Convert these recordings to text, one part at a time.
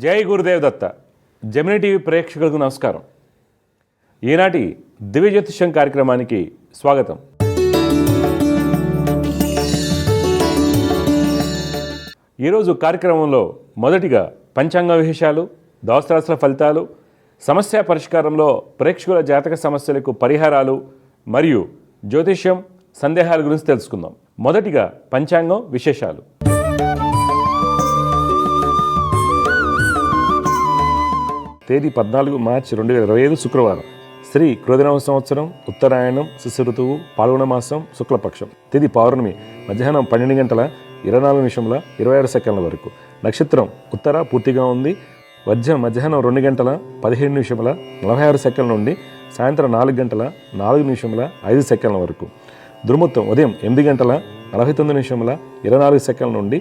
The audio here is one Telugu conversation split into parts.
జై గురుదేవ్ దత్త. జెమిని టీవీ ప్రేక్షకులకు నమస్కారం. ఈనాటి దివ్య జ్యోతిష్యం కార్యక్రమానికి స్వాగతం. ఈరోజు కార్యక్రమంలో మొదటిగా పంచాంగ విశేషాలు, ద్వాదశ రాశుల ఫలితాలు, సమస్య పరిష్కారంలో ప్రేక్షకుల జాతక సమస్యలకు పరిహారాలు మరియు జ్యోతిష్యం సందేహాల గురించి తెలుసుకుందాం. మొదటిగా పంచాంగం విశేషాలు. తేదీ 14 మార్చి 2025 శుక్రవారం. శ్రీ క్రోధినామ సంవత్సరం, ఉత్తరాయణం, శిశిర ఋతువు, పాల్గొన మాసం, శుక్లపక్షం. తేదీ పౌర్ణమి మధ్యాహ్నం 12 గంటల 24 నిమిషముల 26 సెకండ్ల వరకు. నక్షత్రం ఉత్తర పూర్తిగా ఉంది. వర్జం మధ్యాహ్నం 2 గంటల 17 నిమిషముల 46 సెకండ్ల నుండి సాయంత్రం 4 గంటల 4 నిమిషముల 5 సెకండ్ల వరకు. దుర్ముహూర్తం ఉదయం 8 గంటల 49 నిమిషముల 24 సెకండ్ల నుండి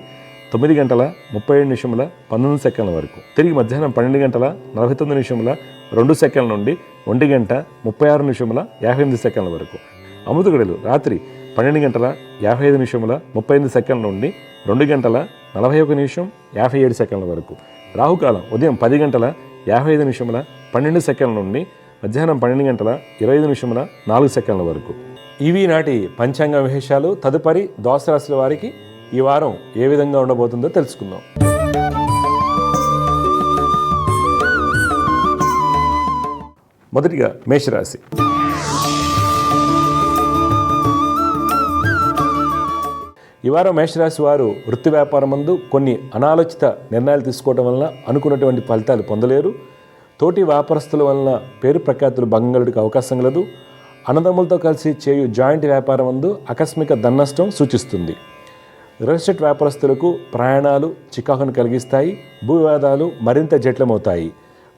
9 గంటల 37 నిమిషముల 19 సెకండ్ల వరకు. తిరిగి మధ్యాహ్నం 12 గంటల 49 నిమిషముల 2 సెకండ్ల నుండి 1 గంట 36 నిమిషముల 58 సెకండ్ల వరకు. అమృత గడియలు రాత్రి 12 గంటల 55 నిమిషముల 35 సెకండ్ల నుండి 2 గంటల 41 నిమిషం 57 సెకండ్ల వరకు. రాహుకాలం ఉదయం 10 గంటల 55 నిమిషముల 12 సెకండ్ల నుండి మధ్యాహ్నం 12 గంటల 25 నిమిషముల 4 సెకండ్ల వరకు. ఇవి నాటి పంచాంగ విశేషాలు. తదుపరి ద్వాదశ రాశుల వారికి ఈ వారం ఏ విధంగా ఉండబోతుందో తెలుసుకుందాం. మొదటిగా మేషరాశి. ఈ వారం మేషరాశి వారు వృత్తి వ్యాపారం నందు కొన్ని అనాలోచిత నిర్ణయాలు తీసుకోవడం వలన అనుకున్నటువంటి ఫలితాలు పొందలేరు. తోటి వ్యాపారస్తుల వలన పేరు ప్రఖ్యాతులు భంగం అవకాశం కలదు. అన్నదమ్ములతో కలిసి చేయు జాయింట్ వ్యాపారం నందు ఆకస్మిక ధననష్టం సూచిస్తుంది. రియల్ ఎస్టేట్ వ్యాపారస్తులకు ప్రయాణాలు చికాకును కలిగిస్తాయి. భూ వివాదాలు మరింత జటిలమవుతాయి.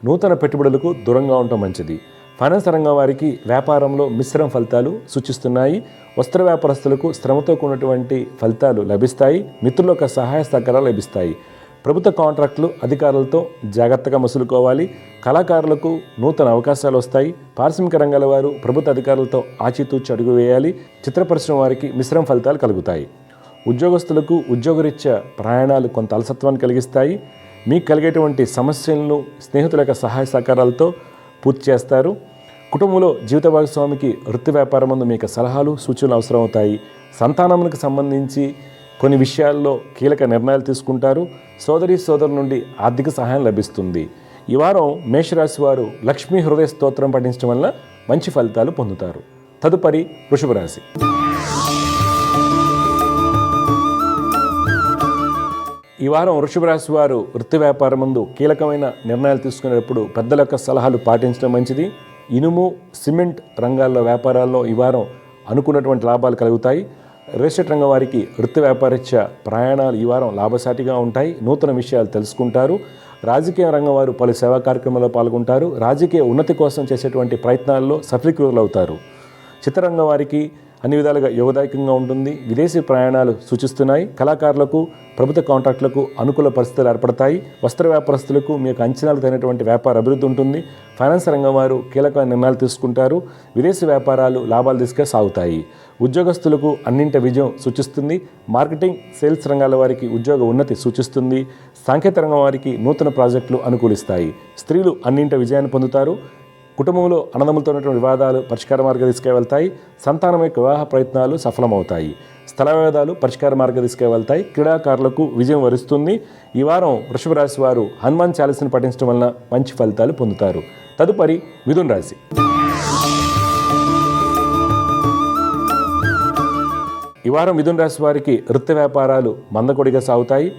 నూతన పెట్టుబడులకు దూరంగా ఉండటం మంచిది. ఫైనాన్స్ రంగం వారికి వ్యాపారంలో మిశ్రమ ఫలితాలు సూచిస్తున్నాయి. వస్త్ర వ్యాపారస్తులకు శ్రమతో కూడినటువంటి ఫలితాలు లభిస్తాయి. మిత్రుల యొక్క సహాయ సహకారాలు లభిస్తాయి. ప్రభుత్వ కాంట్రాక్టులు అధికారులతో జాగ్రత్తగా మసులుకోవాలి. కళాకారులకు నూతన అవకాశాలు వస్తాయి. పారిశ్రామిక రంగాల వారు ప్రభుత్వ అధికారులతో ఆచితూచి అడుగు వేయాలి. చిత్ర పరిశ్రమ వారికి మిశ్రమ ఫలితాలు కలుగుతాయి. ఉద్యోగస్తులకు ఉద్యోగరీత్యా ప్రయాణాలు కొంత అలసత్వాన్ని కలిగిస్తాయి. మీకు కలిగేటువంటి సమస్యలను స్నేహితుల యొక్క సహాయ సహకారాలతో పూర్తి చేస్తారు. కుటుంబంలో జీవిత భాగస్వామికి వృత్తి వ్యాపారం ముందు మీకు సలహాలు సూచనలు అవసరం అవుతాయి. సంతానములకు సంబంధించి కొన్ని విషయాల్లో కీలక నిర్ణయాలు తీసుకుంటారు. సోదరుల నుండి ఆర్థిక సహాయం లభిస్తుంది. ఈ వారం మేషరాశి వారు లక్ష్మీ హృదయ స్తోత్రం పఠించడం వల్ల మంచి ఫలితాలు పొందుతారు. తదుపరి వృషభ రాశి. ఈ వారం వృషభ రాశి వారు వృత్తి వ్యాపారం ముందు కీలకమైన నిర్ణయాలు తీసుకునేటప్పుడు పెద్దల యొక్క సలహాలు పాటించడం మంచిది. ఇనుము, సిమెంట్ రంగాల్లో వ్యాపారాల్లో ఈ వారం అనుకున్నటువంటి లాభాలు కలుగుతాయి. రియల్ ఎస్టేట్ రంగం వారికి వృత్తి వ్యాపారరీత్యా ప్రయాణాలు ఈ వారం లాభసాటిగా ఉంటాయి. నూతన విషయాలు తెలుసుకుంటారు. రాజకీయ రంగం వారు పలు సేవా కార్యక్రమాల్లో పాల్గొంటారు. రాజకీయ ఉన్నతి కోసం చేసేటువంటి ప్రయత్నాల్లో సఫలీకృతులు అవుతారు. చిత్రరంగం వారికి అన్ని విధాలుగా యోగదాయకంగా ఉంటుంది. విదేశీ ప్రయాణాలు సూచిస్తున్నాయి. కళాకారులకు ప్రభుత్వ కాంట్రాక్టులకు అనుకూల పరిస్థితులు ఏర్పడతాయి. వస్త్ర వ్యాపారస్తులకు మీ యొక్క అంచనాలు తగినటువంటి వ్యాపార అభివృద్ధి ఉంటుంది. ఫైనాన్స్ రంగం వారు కీలకమైన నిర్ణయాలు తీసుకుంటారు. విదేశీ వ్యాపారాలు లాభాలు తీసుకే సాగుతాయి. ఉద్యోగస్తులకు అన్నింటి విజయం సూచిస్తుంది. మార్కెటింగ్, సేల్స్ రంగాల వారికి ఉద్యోగ ఉన్నతి సూచిస్తుంది. సాంకేతిక రంగం వారికి నూతన ప్రాజెక్టులు అనుకూలిస్తాయి. స్త్రీలు అన్నింటి విజయాన్ని పొందుతారు. కుటుంబంలో అన్నదమ్ములతో ఉన్నటువంటి వివాదాలు పరిష్కార మార్గం తీసుకెళ్తాయి. సంతానం యొక్క వివాహ ప్రయత్నాలు సఫలమవుతాయి. స్థల వివాదాలు పరిష్కార మార్గం తీసుకెళ్తాయి. క్రీడాకారులకు విజయం వరిస్తుంది. ఈ వారం వృషభ రాశి వారు హనుమాన్ చాలీసాను పఠించడం వలన మంచి ఫలితాలు పొందుతారు. తదుపరి మిథున రాశి. ఈ వారం మిథున రాశి వారికి వృత్తి వ్యాపారాలు మందకొడిగా సాగుతాయి.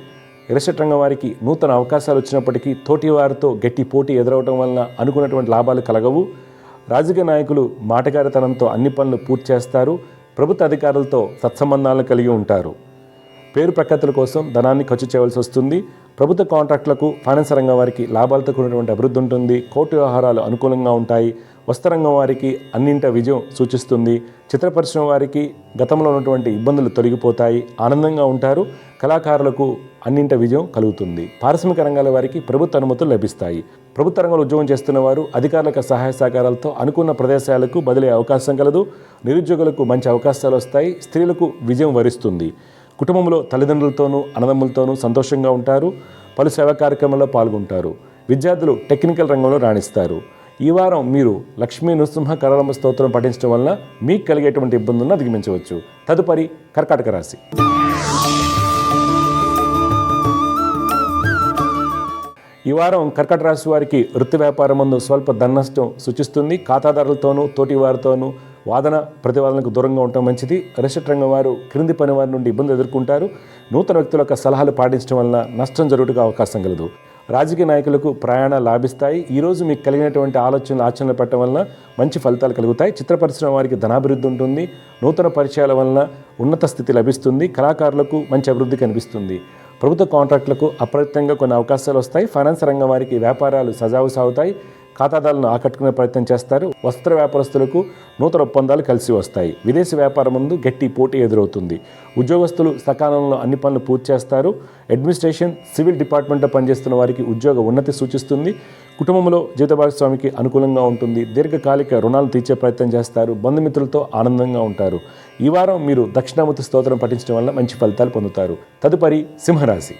రియల్ ఎస్టేట్ రంగం వారికి నూతన అవకాశాలు వచ్చినప్పటికీ తోటి వారితో గట్టి పోటీ ఎదురవడం వలన అనుకున్నటువంటి లాభాలు కలగవు. రాజకీయ నాయకులు మాటగారితనంతో అన్ని పనులు పూర్తి చేస్తారు. ప్రభుత్వ అధికారులతో సత్సంబంధాలను కలిగి ఉంటారు. పేరు ప్రఖ్యాతుల కోసం ధనాన్ని ఖర్చు చేయవలసి వస్తుంది. ప్రభుత్వ కాంట్రాక్టులకు ఫైనాన్స్ రంగం వారికి లాభాలతో కూడినటువంటి అభివృద్ధి ఉంటుంది. కోర్టు వ్యవహారాలు అనుకూలంగా ఉంటాయి. వస్త్రరంగం వారికి అన్నింట విజయం సూచిస్తుంది. చిత్ర పరిశ్రమ వారికి గతంలో ఉన్నటువంటి ఇబ్బందులు తొలగిపోతాయి. ఆనందంగా ఉంటారు. కళాకారులకు అన్నింట విజయం కలుగుతుంది. పారిశ్రామిక రంగాల వారికి ప్రభుత్వ అనుమతులు లభిస్తాయి. ప్రభుత్వ రంగంలో ఉద్యోగం చేస్తున్న వారు అధికారుల సహాయ సహకారాలతో అనుకున్న ప్రదేశాలకు బదిలీ అవకాశం కలదు. నిరుద్యోగులకు మంచి అవకాశాలు వస్తాయి. స్త్రీలకు విజయం వరిస్తుంది. కుటుంబంలో తల్లిదండ్రులతోనూ అన్నదమ్ములతోనూ సంతోషంగా ఉంటారు. పలు సేవా కార్యక్రమాల్లో పాల్గొంటారు. విద్యార్థులు టెక్నికల్ రంగంలో రాణిస్తారు. ఈ వారం మీరు లక్ష్మీ నృసింహ కరళంబ స్తోత్రం పఠించడం వల్ల మీకు కలిగేటువంటి ఇబ్బందులను అధిగమించవచ్చు. తదుపరి కర్కాటక రాశి. ఈ వారం కర్కాటక రాశి వారికి వృత్తి వ్యాపారం ముందు స్వల్ప ధననష్టం సూచిస్తుంది. ఖాతాదారులతోనూ తోటి వారితోనూ వాదన ప్రతివాదనకు దూరంగా ఉండటం మంచిది. రిషట్ రంగం వారు క్రింది పని వారి నుండి ఇబ్బందులు ఎదుర్కొంటారు. నూతన వ్యక్తుల యొక్క సలహాలు పాటించడం వలన నష్టం జరుగుటకు అవకాశం కలదు. రాజకీయ నాయకులకు ప్రయాణాలు లాభిస్తాయి. ఈరోజు మీకు కలిగినటువంటి ఆచరణలు పెట్టడం వలన మంచి ఫలితాలు కలుగుతాయి. చిత్ర పరిశ్రమ వారికి ధనాభివృద్ధి ఉంటుంది. నూతన పరిచయాల వలన ఉన్నత స్థితి లభిస్తుంది. కళాకారులకు మంచి అభివృద్ధి కనిపిస్తుంది. ప్రభుత్వ కాంట్రాక్టులకు అప్రయత్నంగా కొన్ని అవకాశాలు వస్తాయి. ఫైనాన్స్ రంగం వారికి వ్యాపారాలు సజావు సాగుతాయి. ఖాతాదారులను ఆకట్టుకునే ప్రయత్నం చేస్తారు. వస్త్ర వ్యాపారస్తులకు నూతన ఒప్పందాలు కలిసి వస్తాయి. విదేశీ వ్యాపారం ముందు గట్టి పోటీ ఎదురవుతుంది. ఉద్యోగస్తులు సకాలంలో అన్ని పనులు పూర్తి చేస్తారు. అడ్మినిస్ట్రేషన్, సివిల్ డిపార్ట్మెంట్లో పనిచేస్తున్న వారికి ఉద్యోగ ఉన్నతి సూచిస్తుంది. కుటుంబంలో జీవిత భాగస్వామికి అనుకూలంగా ఉంటుంది. దీర్ఘకాలిక రుణాలు తీర్చే ప్రయత్నం చేస్తారు. బంధుమిత్రులతో ఆనందంగా ఉంటారు. ఈ వారం మీరు దక్షిణామూర్తి స్తోత్రం పఠించడం వల్ల మంచి ఫలితాలు పొందుతారు. తదుపరి సింహరాశి.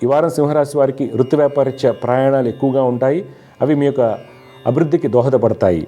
ఈ వారం సింహరాశి వారికి వృత్తి వ్యాపారరీత్యా ప్రయాణాలు ఎక్కువగా ఉంటాయి. అవి మీ యొక్క అభివృద్ధికి దోహదపడతాయి.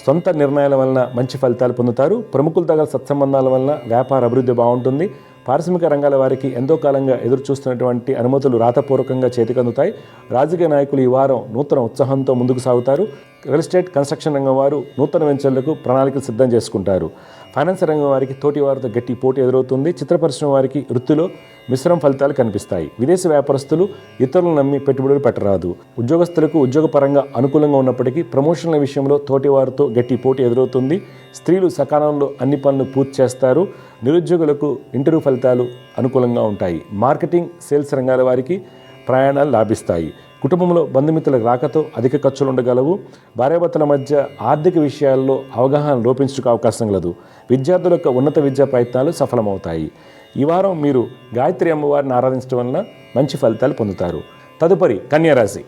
సొంత నిర్ణయాల వలన మంచి ఫలితాలు పొందుతారు. ప్రముఖుల దగ్గర సత్సంబంధాల వలన వ్యాపార అభివృద్ధి బాగుంటుంది. పారిశ్రామిక రంగాల వారికి ఎంతో కాలంగా ఎదురు చూస్తున్నటువంటి అనుమతులు రాతపూర్వకంగా చేతికందుతాయి. రాజకీయ నాయకులు ఈ వారం నూతన ఉత్సాహంతో ముందుకు సాగుతారు. రియల్ ఎస్టేట్, కన్స్ట్రక్షన్ రంగం వారు నూతన వెంచర్లకు ప్రణాళికలు సిద్ధం చేసుకుంటారు. ఫైనాన్స్ రంగం వారికి తోటి వారితో గట్టి పోటీ ఎదురవుతుంది. చిత్ర పరిశ్రమ వారికి వృత్తిలో మిశ్రమ ఫలితాలు కనిపిస్తాయి. విదేశీ వ్యాపారస్తులు ఇతరులను నమ్మి పెట్టుబడులు పెట్టరాదు. ఉద్యోగస్తులకు ఉద్యోగపరంగా అనుకూలంగా ఉన్నప్పటికీ ప్రమోషన్ల విషయంలో తోటి వారితో గట్టి పోటీ ఎదురవుతుంది. స్త్రీలు సకాలంలో అన్ని పనులు పూర్తి చేస్తారు. నిరుద్యోగులకు ఇంటర్వ్యూ ఫలితాలు అనుకూలంగా ఉంటాయి. మార్కెటింగ్, సేల్స్ రంగాల వారికి ప్రయాణాలు లాభిస్తాయి. కుటుంబంలో బంధుమిత్రుల రాకతో అధిక ఖర్చులు ఉండగలవు. భార్యాభర్తల మధ్య ఆర్థిక విషయాల్లో అవగాహన లోపించడానికి అవకాశం కలదు. విద్యార్థుల యొక్క ఉన్నత విద్యా ప్రయత్నాలు సఫలమవుతాయి. ఈ వారం మీరు గాయత్రి అమ్మవారిని ఆరాధించడం వలన మంచి ఫలితాలు పొందుతారు. తదుపరి కన్యారాశి.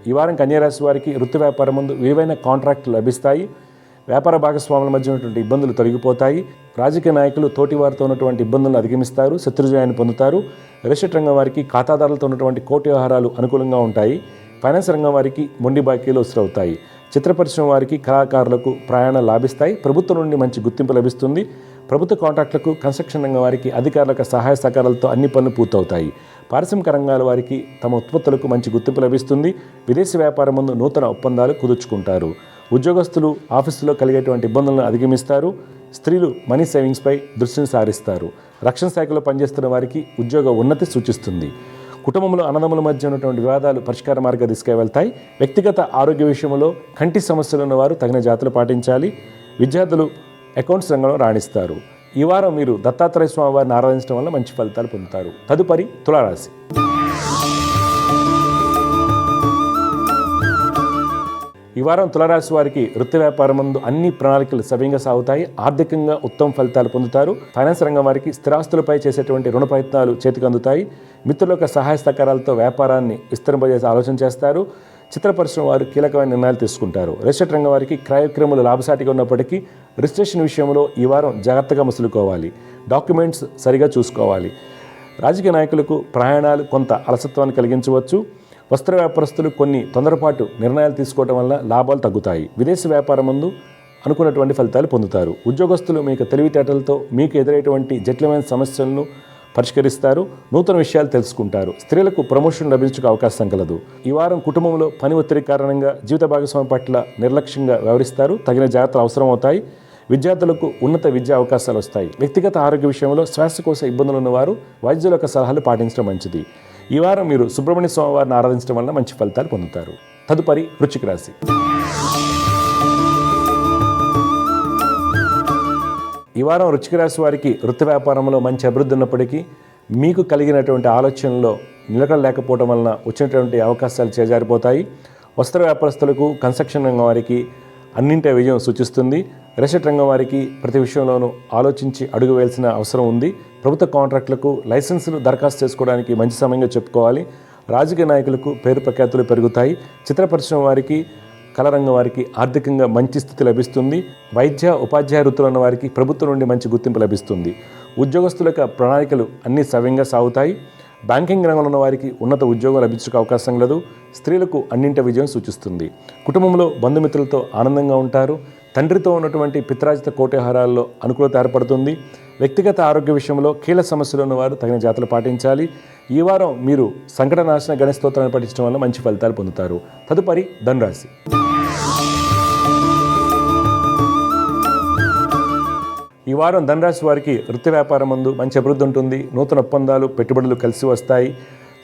ఈ వారం కన్యారాశి వారికి వృత్తి వ్యాపారం ముందు విలువైన కాంట్రాక్టులు లభిస్తాయి. వ్యాపార భాగస్వాముల మధ్య ఉన్నటువంటి ఇబ్బందులు తొలగిపోతాయి. రాజకీయ నాయకులు తోటి వారితో ఉన్నటువంటి ఇబ్బందులను అధిగమిస్తారు. శత్రుజయాన్ని పొందుతారు. రిషట్ రంగం వారికి ఖాతాదారులతో ఉన్నటువంటి కోటి వ్యవహారాలు అనుకూలంగా ఉంటాయి. ఫైనాన్స్ రంగం వారికి మొండి బాకీలు వసూలవుతాయి. చిత్ర పరిశ్రమ వారికి కళాకారులకు ప్రయాణాలు లాభిస్తాయి. ప్రభుత్వం నుండి మంచి గుర్తింపు లభిస్తుంది. ప్రభుత్వ కాంట్రాక్టులకు, కన్స్ట్రక్షన్ రంగం వారికి అధికారులకు సహాయ సహకారాలతో అన్ని పనులు పూర్తవుతాయి. పారిశ్రామిక రంగాల వారికి తమ ఉత్పత్తులకు మంచి గుర్తింపు లభిస్తుంది. విదేశీ వ్యాపారం ముందు నూతన ఒప్పందాలు కుదుర్చుకుంటారు. ఉద్యోగస్తులు ఆఫీసులో కలిగేటువంటి ఇబ్బందులను అధిగమిస్తారు. స్త్రీలు మనీ సేవింగ్స్పై దృష్టిని సారిస్తారు. రక్షణ శాఖలో పనిచేస్తున్న వారికి ఉద్యోగ ఉన్నతి సూచిస్తుంది. కుటుంబంలో అన్నదమ్ముల మధ్య ఉన్నటువంటి వివాదాలు పరిష్కార మార్గ దిశగా వెళ్తాయి. వ్యక్తిగత ఆరోగ్య విషయంలో కంటి సమస్యలు ఉన్నవారు తగిన జాగ్రత్తలు పాటించాలి. విద్యార్థులు అకౌంట్స్ రంగంలో రాణిస్తారు. ఈ వారం మీరు దత్తాత్రేయ స్వామి వారిని ఆరాధించడం వల్ల మంచి ఫలితాలు పొందుతారు. తదుపరి తులారాశి. ఈ వారం తులారాశి వారికి వృత్తి వ్యాపారం ముందు అన్ని ప్రణాళికలు సవ్యంగా సాగుతాయి. ఆర్థికంగా ఉత్తమ ఫలితాలు పొందుతారు. ఫైనాన్స్ రంగం వారికి స్థిరాస్తులపై చేసేటువంటి రుణ ప్రయత్నాలు చేతికి అందుతాయి. మిత్రుల యొక్క సహాయ సహకారాలతో వ్యాపారాన్ని విస్తరింపజేసే ఆలోచన చేస్తారు. చిత్ర పరిశ్రమ వారు కీలకమైన నిర్ణయాలు తీసుకుంటారు. రిజిస్ట్రేట్ రంగం వారికి క్రయ విక్రయములు లాభసాటిగా ఉన్నప్పటికీ రిజిస్ట్రేషన్ విషయంలో ఈ వారం జాగ్రత్తగా మసులుకోవాలి. డాక్యుమెంట్స్ సరిగా చూసుకోవాలి. రాజకీయ నాయకులకు ప్రయాణాలు కొంత అలసత్వాన్ని కలిగించవచ్చు. వస్త్ర వ్యాపారస్తులు కొన్ని తొందరపాటు నిర్ణయాలు తీసుకోవడం వల్ల లాభాలు తగ్గుతాయి. విదేశీ వ్యాపారం ముందు అనుకున్నటువంటి ఫలితాలు పొందుతారు. ఉద్యోగస్తులు మీకు తెలివితేటలతో మీకు ఎదురైనటువంటి జటిలమైన సమస్యలను పరిష్కరిస్తారు. నూతన విషయాలు తెలుసుకుంటారు. స్త్రీలకు ప్రమోషన్ లభించడానికి అవకాశం కలదు. ఈ వారం కుటుంబంలో పని ఒత్తిడి కారణంగా జీవిత భాగస్వామి పట్ల నిర్లక్ష్యంగా వ్యవహరిస్తారు. తగిన జాగ్రత్తలు అవసరం అవుతాయి. విద్యార్థులకు ఉన్నత విద్యా అవకాశాలు వస్తాయి. వ్యక్తిగత ఆరోగ్య విషయంలో శ్వాసకోశ ఇబ్బందులు ఉన్నవారు వైద్యుల యొక్క సలహాలు పాటించడం మంచిది. ఈ వారం మీరు సుబ్రహ్మణ్య స్వామి వారిని ఆరాధించడం వల్ల మంచి ఫలితాలు పొందుతారు. తదుపరి వృశ్చిక రాశి. ఈ వారం వృశ్చిక రాశి వారికి వృత్తి వ్యాపారంలో మంచి అభివృద్ధి ఉన్నప్పటికీ మీకు కలిగినటువంటి ఆలోచనలో నిలకడ లేకపోవడం వలన వచ్చినటువంటి అవకాశాలు చేజారిపోతాయి. వస్త్ర వ్యాపారస్తులకు, కన్స్ట్రక్షన్ రంగం వారికి అన్నింటి విజయం సూచిస్తుంది. రిజిస్ట్రేట్ రంగం వారికి ప్రతి విషయంలోనూ ఆలోచించి అడుగు వేయాల్సిన అవసరం ఉంది. ప్రభుత్వ కాంట్రాక్టులకు లైసెన్సులు దరఖాస్తు చేసుకోవడానికి మంచి సమయంగా చెప్పుకోవాలి. రాజకీయ నాయకులకు పేరు ప్రఖ్యాతులు పెరుగుతాయి. చిత్ర పరిశ్రమ వారికి కళ రంగం వారికి ఆర్థికంగా మంచి స్థితి లభిస్తుంది. వైద్య ఉపాధ్యాయ వృత్తులు ఉన్న వారికి ప్రభుత్వం నుండి మంచి గుర్తింపు లభిస్తుంది. ఉద్యోగస్తుల యొక్క ప్రణాళికలు అన్నీ సవ్యంగా సాగుతాయి. బ్యాంకింగ్ రంగంలో ఉన్న వారికి ఉన్నత ఉద్యోగం లభించడానికి అవకాశం లేదు. స్త్రీలకు అన్నింటి విజయం సూచిస్తుంది. కుటుంబంలో బంధుమిత్రులతో ఆనందంగా ఉంటారు. తండ్రితో ఉన్నటువంటి పిత్రాజిత కోట్యహారాల్లో అనుకూలత ఏర్పడుతుంది. వ్యక్తిగత ఆరోగ్య విషయంలో కీలక సమస్యలు ఉన్నవారు తగిన జాగ్రత్తలు పాటించాలి. ఈ వారం మీరు సంకటనాశన గణేశ స్తోత్రాన్ని పఠించడం వల్ల మంచి ఫలితాలు పొందుతారు. తదుపరి ధనురాశి. ఈ వారం ధనురాశి వారికి వృత్తి వ్యాపారం ముందు మంచి అభివృద్ధి ఉంటుంది. నూతన ఒప్పందాలు, పెట్టుబడులు కలిసి వస్తాయి.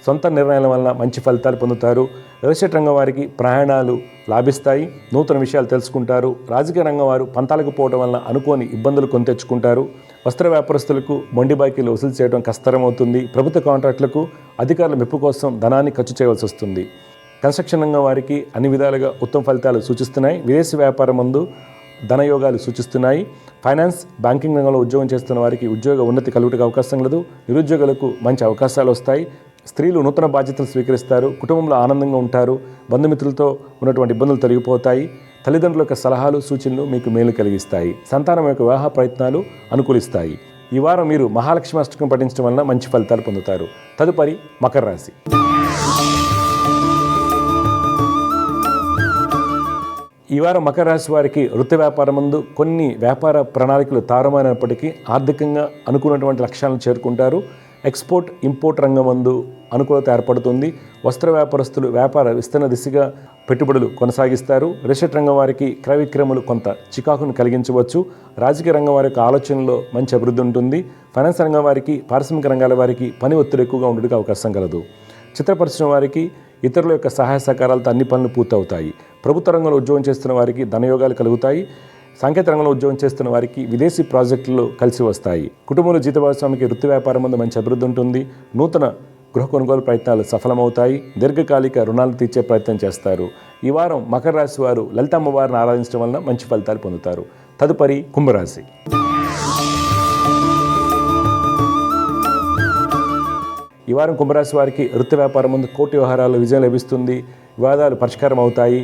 సొంత నిర్ణయాల వల్ల మంచి ఫలితాలు పొందుతారు. రియల్ ఎస్టేట్ రంగం వారికి ప్రయాణాలు లాభిస్తాయి. నూతన విషయాలు తెలుసుకుంటారు. రాజకీయ రంగం వారు పంతాలకు పోవడం వల్ల అనుకోని ఇబ్బందులు కొని తెచ్చుకుంటారు. వస్త్ర వ్యాపారస్తులకు మొండి బాకీలు వసూలు చేయడం కష్టతరమవుతుంది. ప్రభుత్వ కాంట్రాక్టులకు అధికారుల మెప్పు కోసం ధనాన్ని ఖర్చు చేయవలసి వస్తుంది. కన్స్ట్రక్షన్ రంగం వారికి అన్ని విధాలుగా ఉత్తమ ఫలితాలు సూచిస్తున్నాయి. విదేశీ వ్యాపారం ముందు ధనయోగాలు సూచిస్తున్నాయి. ఫైనాన్స్, బ్యాంకింగ్ రంగంలో ఉద్యోగం చేస్తున్న వారికి ఉద్యోగ ఉన్నతి కలుగుటకు అవకాశం లేదు. నిరుద్యోగులకు మంచి అవకాశాలు వస్తాయి. స్త్రీలు నూతన బాధ్యతలు స్వీకరిస్తారు. కుటుంబంలో ఆనందంగా ఉంటారు. బంధుమిత్రులతో ఉన్నటువంటి ఇబ్బందులు తొలగిపోతాయి. తల్లిదండ్రుల యొక్క సలహాలు, సూచనలు మీకు మేలు కలిగిస్తాయి. సంతానం యొక్క వివాహ ప్రయత్నాలు అనుకూలిస్తాయి. ఈ వారం మీరు మహాలక్ష్మి అష్టకం పఠించడం వలన మంచి ఫలితాలు పొందుతారు. తదుపరి మకర రాశి. ఈ వారం మకర రాశి వారికి వృత్తి వ్యాపారం ముందు కొన్ని వ్యాపార ప్రణాళికలు తారుమారైనప్పటికీ ఆర్థికంగా అనుకున్నటువంటి లక్ష్యాలను చేరుకుంటారు. ఎక్స్పోర్ట్, ఇంపోర్ట్ రంగం మందు అనుకూలత ఏర్పడుతుంది. వస్త్ర వ్యాపారస్తులు వ్యాపార విస్తరణ దిశగా పెట్టుబడులు కొనసాగిస్తారు. రియల్ ఎస్టేట్ రంగం వారికి క్రయ విక్రయములు కొంత చికాకును కలిగించవచ్చు. రాజకీయ రంగం వారి యొక్క ఆలోచనలో మంచి అభివృద్ధి ఉంటుంది. ఫైనాన్స్ రంగం వారికి, పారిశ్రామిక రంగాల వారికి పని ఒత్తిడి ఎక్కువగా ఉండడానికి అవకాశం కలదు. చిత్ర పరిశ్రమ వారికి ఇతరుల యొక్క సహాయ సహకారాలతో అన్ని పనులు పూర్తవుతాయి. ప్రభుత్వ రంగంలో ఉద్యోగం చేస్తున్న వారికి ధనయోగాలు కలుగుతాయి. సాంకేతిక రంగంలో ఉద్యోగం చేస్తున్న వారికి విదేశీ ప్రాజెక్టులు కలిసి వస్తాయి. కుటుంబంలో జీత భాగస్వామికి వృత్తి వ్యాపారం ముందు మంచి అభివృద్ధి ఉంటుంది. నూతన గృహ కొనుగోలు ప్రయత్నాలు సఫలమవుతాయి. దీర్ఘకాలిక రుణాలు తీర్చే ప్రయత్నం చేస్తారు. ఈ వారం మకర రాశి వారు లలిత అమ్మవారిని ఆరాధించడం వలన మంచి ఫలితాలు పొందుతారు. తదుపరి కుంభరాశి. ఈ వారం కుంభరాశి వారికి వృత్తి వ్యాపారం ముందు కోర్టు వ్యవహారాల్లో విజయం లభిస్తుంది. వివాదాలు పరిష్కారం అవుతాయి.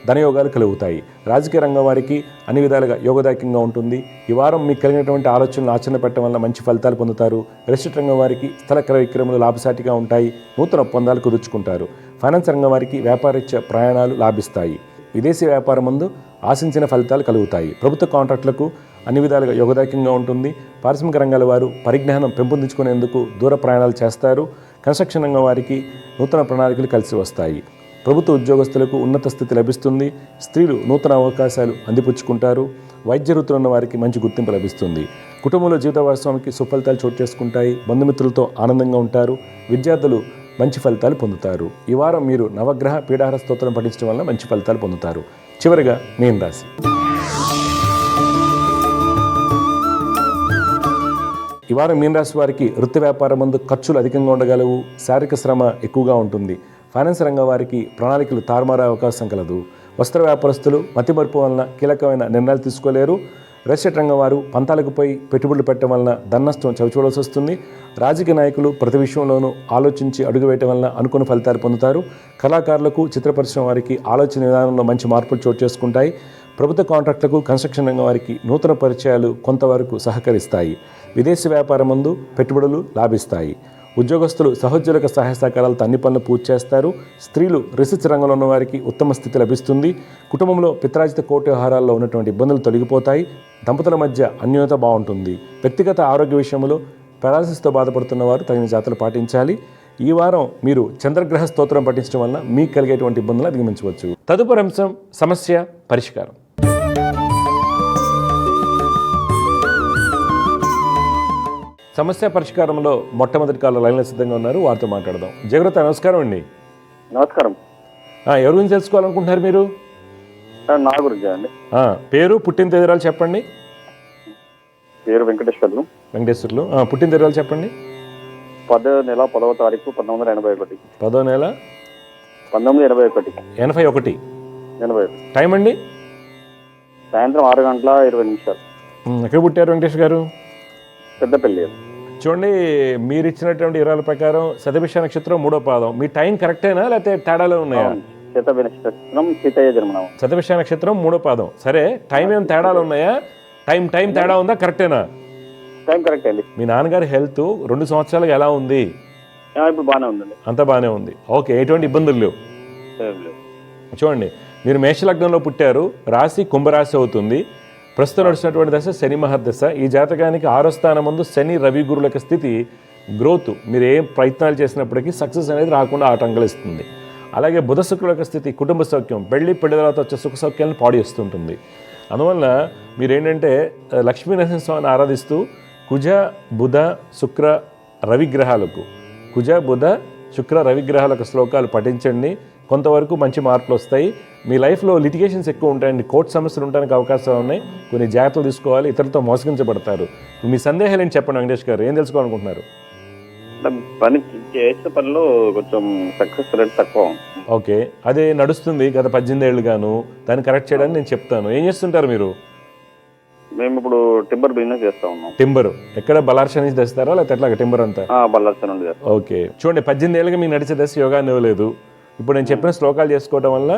ధనయోగాలు కలుగుతాయి. రాజకీయ రంగం వారికి అన్ని విధాలుగా యోగదాయకంగా ఉంటుంది. ఈ వారం మీకు కలిగినటువంటి ఆలోచనలు ఆచరణ పెట్టడం వల్ల మంచి ఫలితాలు పొందుతారు. రియల్ ఎస్టేట్ రంగం వారికి స్థల క్రయ విక్రయములు లాభసాటిగా ఉంటాయి. నూతన ఒప్పందాలు కుదుర్చుకుంటారు. ఫైనాన్స్ రంగం వారికి వ్యాపారరీత్యా ప్రయాణాలు లాభిస్తాయి. విదేశీ వ్యాపారం ముందు ఆశించిన ఫలితాలు కలుగుతాయి. ప్రభుత్వ కాంట్రాక్టులకు అన్ని విధాలుగా యోగదాయకంగా ఉంటుంది. పారిశ్రామిక రంగాల వారు పరిజ్ఞానం పెంపొందించుకునేందుకు దూర ప్రయాణాలు చేస్తారు. కన్స్ట్రక్షన్ రంగం వారికి నూతన ప్రణాళికలు కలిసి వస్తాయి. ప్రభుత్వ ఉద్యోగస్తులకు ఉన్నత స్థితి లభిస్తుంది. స్త్రీలు నూతన అవకాశాలు అందిపుచ్చుకుంటారు. వైద్య వృత్తులు ఉన్న వారికి మంచి గుర్తింపు లభిస్తుంది. కుటుంబంలో జీవిత భాగస్వామికి సుఫలితాలు చోటు చేసుకుంటాయి. బంధుమిత్రులతో ఆనందంగా ఉంటారు. విద్యార్థులు మంచి ఫలితాలు పొందుతారు. ఈ వారం మీరు నవగ్రహ పీఠాహార స్తోత్రం పఠించడం వల్ల మంచి ఫలితాలు పొందుతారు. చివరిగా మీన రాశి. ఈ వారం మీన రాశి వారికి వృత్తి వ్యాపారం ముందు ఖర్చులు అధికంగా ఉండగలవు. శారీరక శ్రమ ఎక్కువగా ఉంటుంది. ఫైనాన్స్ రంగం వారికి ప్రణాళికలు తారుమారే అవకాశం కలదు. వస్త్ర వ్యాపారస్తులు మతిమరుపు వలన కీలకమైన నిర్ణయాలు తీసుకోలేరు. రియల్ ఎస్టేట్ రంగం వారు పంతాలకు పోయి పెట్టుబడులు పెట్టడం వలన ధననష్టం చవిచూడాల్సి వస్తుంది. రాజకీయ నాయకులు ప్రతి విషయంలోనూ ఆలోచించి అడుగు వేయటం వలన అనుకున్న ఫలితాలు పొందుతారు. కళాకారులకు, చిత్ర పరిశ్రమ వారికి ఆలోచన విధానంలో మంచి మార్పులు చోటు చేసుకుంటాయి. ప్రభుత్వ కాంట్రాక్టులకు, కన్స్ట్రక్షన్ రంగం వారికి నూతన పరిచయాలు కొంతవరకు సహకరిస్తాయి. విదేశీ వ్యాపారం ముందు పెట్టుబడులు లాభిస్తాయి. ఉద్యోగస్తులు సహోద్యోగుల సహాయ సహకారాలతో అన్ని పనులు పూర్తి చేస్తారు. స్త్రీలు రీసెర్చ్ రంగంలో ఉన్న వారికి ఉత్తమ స్థితి లభిస్తుంది. కుటుంబంలో పిత్రాజిత కోర్టు వ్యవహారాల్లో ఉన్నటువంటి ఇబ్బందులు తొలగిపోతాయి. దంపతుల మధ్య అన్యోన్యత బాగుంటుంది. వ్యక్తిగత ఆరోగ్య విషయంలో పెరాలసిస్తో బాధపడుతున్న వారు తగిన జాగ్రత్తలు పాటించాలి. ఈ వారం మీరు చంద్రగ్రహ స్తోత్రం పఠించడం వల్ల మీకు కలిగేటువంటి ఇబ్బందులు అధిగమించవచ్చు. తదుపరి అంశం సమస్య పరిష్కారం. సమస్య పరిష్కారంలో మొట్టమొదటి కాలంలో లైన్లో సిద్ధంగా ఉన్నారు. వారితో మాట్లాడదాం. జయగ్రత, నమస్కారం అండి. నమస్కారం. ఎవరి గురించి తెలుసుకోవాలనుకుంటున్నారు మీరు? నా గురించి అండి. పేరు, పుట్టిన తేదీరాలు చెప్పండి. పేరు వెంకటేశ్వర్లు. వెంకటేశ్వర్లు. పుట్టిన తేదీరాలు చెప్పండి. 10వ నెల 10వ తారీఖు 1981. 10వ నెల 1981. 81. టైం అండి? సాయంత్రం 6 గంటల 20 నిమిషాలు. ఎక్కడ పుట్టారు వెంకటేష్ గారు? పెద్దపల్లి. చూడండి, మీరు ఇచ్చినటువంటి వివరాల ప్రకారం శతభిష నక్షత్రం 3వ పాదం. మీ టైం కరెక్టేనా లేకపోతే తేడాలో ఉన్నాయా? శతభిష నక్షత్రం సీతయ్య జన్మనామం. శతభిష నక్షత్రం 3వ పాదం. సరే, టైం ఏం తేడాలు ఉన్నాయా? టైం తేడా ఉందా? కరెక్టేనా? టైం కరెక్ట్ అండి. మీ నాన్నగారి హెల్త్ 2 సంవత్సరాలుగా ఎలా ఉంది? ఇప్పుడు బాగానే ఉందండి. అంత బాగానే ఉంది. ఓకే, ఎటువంటి ఇబ్బందులు లేవు. ఏం లేదు. చూడండి, మీరు మేషలగ్నంలో పుట్టారు, రాశి కుంభరాశి అవుతుంది. ప్రస్తుతం నడుస్తున్నటువంటి దశ శని మహర్దశ. ఈ జాతకానికి 6వ స్థానం ముందు శని రవి గురుల యొక్క స్థితి గ్రోత్, మీరు ఏ ప్రయత్నాలు చేసినప్పటికీ సక్సెస్ అనేది రాకుండా ఆటంకలిస్తుంది. అలాగే బుధ శుక్రుల యొక్క స్థితి కుటుంబ సౌఖ్యం, పెళ్లి తర్వాత వచ్చే సుఖ సౌఖ్యాలను పాడు చేస్తుంటుంది. అందువల్ల మీరేంటంటే లక్ష్మీ నరసింహస్వామిని ఆరాధిస్తూ కుజ బుధ శుక్ర రవిగ్రహాలకు రవిగ్రహాలకు శ్లోకాలు పఠించండి. కొంతవరకు మంచి మార్పులు వస్తాయి. మీ లైఫ్లో లిటిగేషన్స్ ఎక్కువ ఉంటాయండి, కోర్టు సమస్యలు ఉండడానికి అవకాశాలు ఉన్నాయి. కొన్ని జాగ్రత్తలు తీసుకోవాలి, ఇతరులతో మోసగించబడతారు. మీ సందేహాలు ఏంటి చెప్పండి వెంకటేష్ గారు, ఏం తెలుసుకోవాలనుకుంటున్నారు? పని చేసే పనిలో కొంచెం సక్సెస్ రేట్ తక్కువ. ఓకే, అదే నడుస్తుంది గత 18 ఏళ్ళుగాను. దాన్ని కరెక్ట్ చేయడానికి నేను చెప్తాను. ఏం చేస్తుంటారు మీరు? మేము ఇప్పుడు టింబర్ బిజినెస్ చేస్తా ఉన్నాం. టింబర్ ఎక్కడ? బలార్ష నుంచి తెస్తారా లేకపోతే ఎట్లా టింబర్ అంతా? బల్లార్స నుండి చేస్తాం. ఓకే, చూడండి, 18 ఏళ్ళుగా మీకు నడిచే దశ యోగాన్ని ఇవ్వలేదు. ఇప్పుడు నేను చెప్పిన శ్లోకాలు చేసుకోవడం వల్ల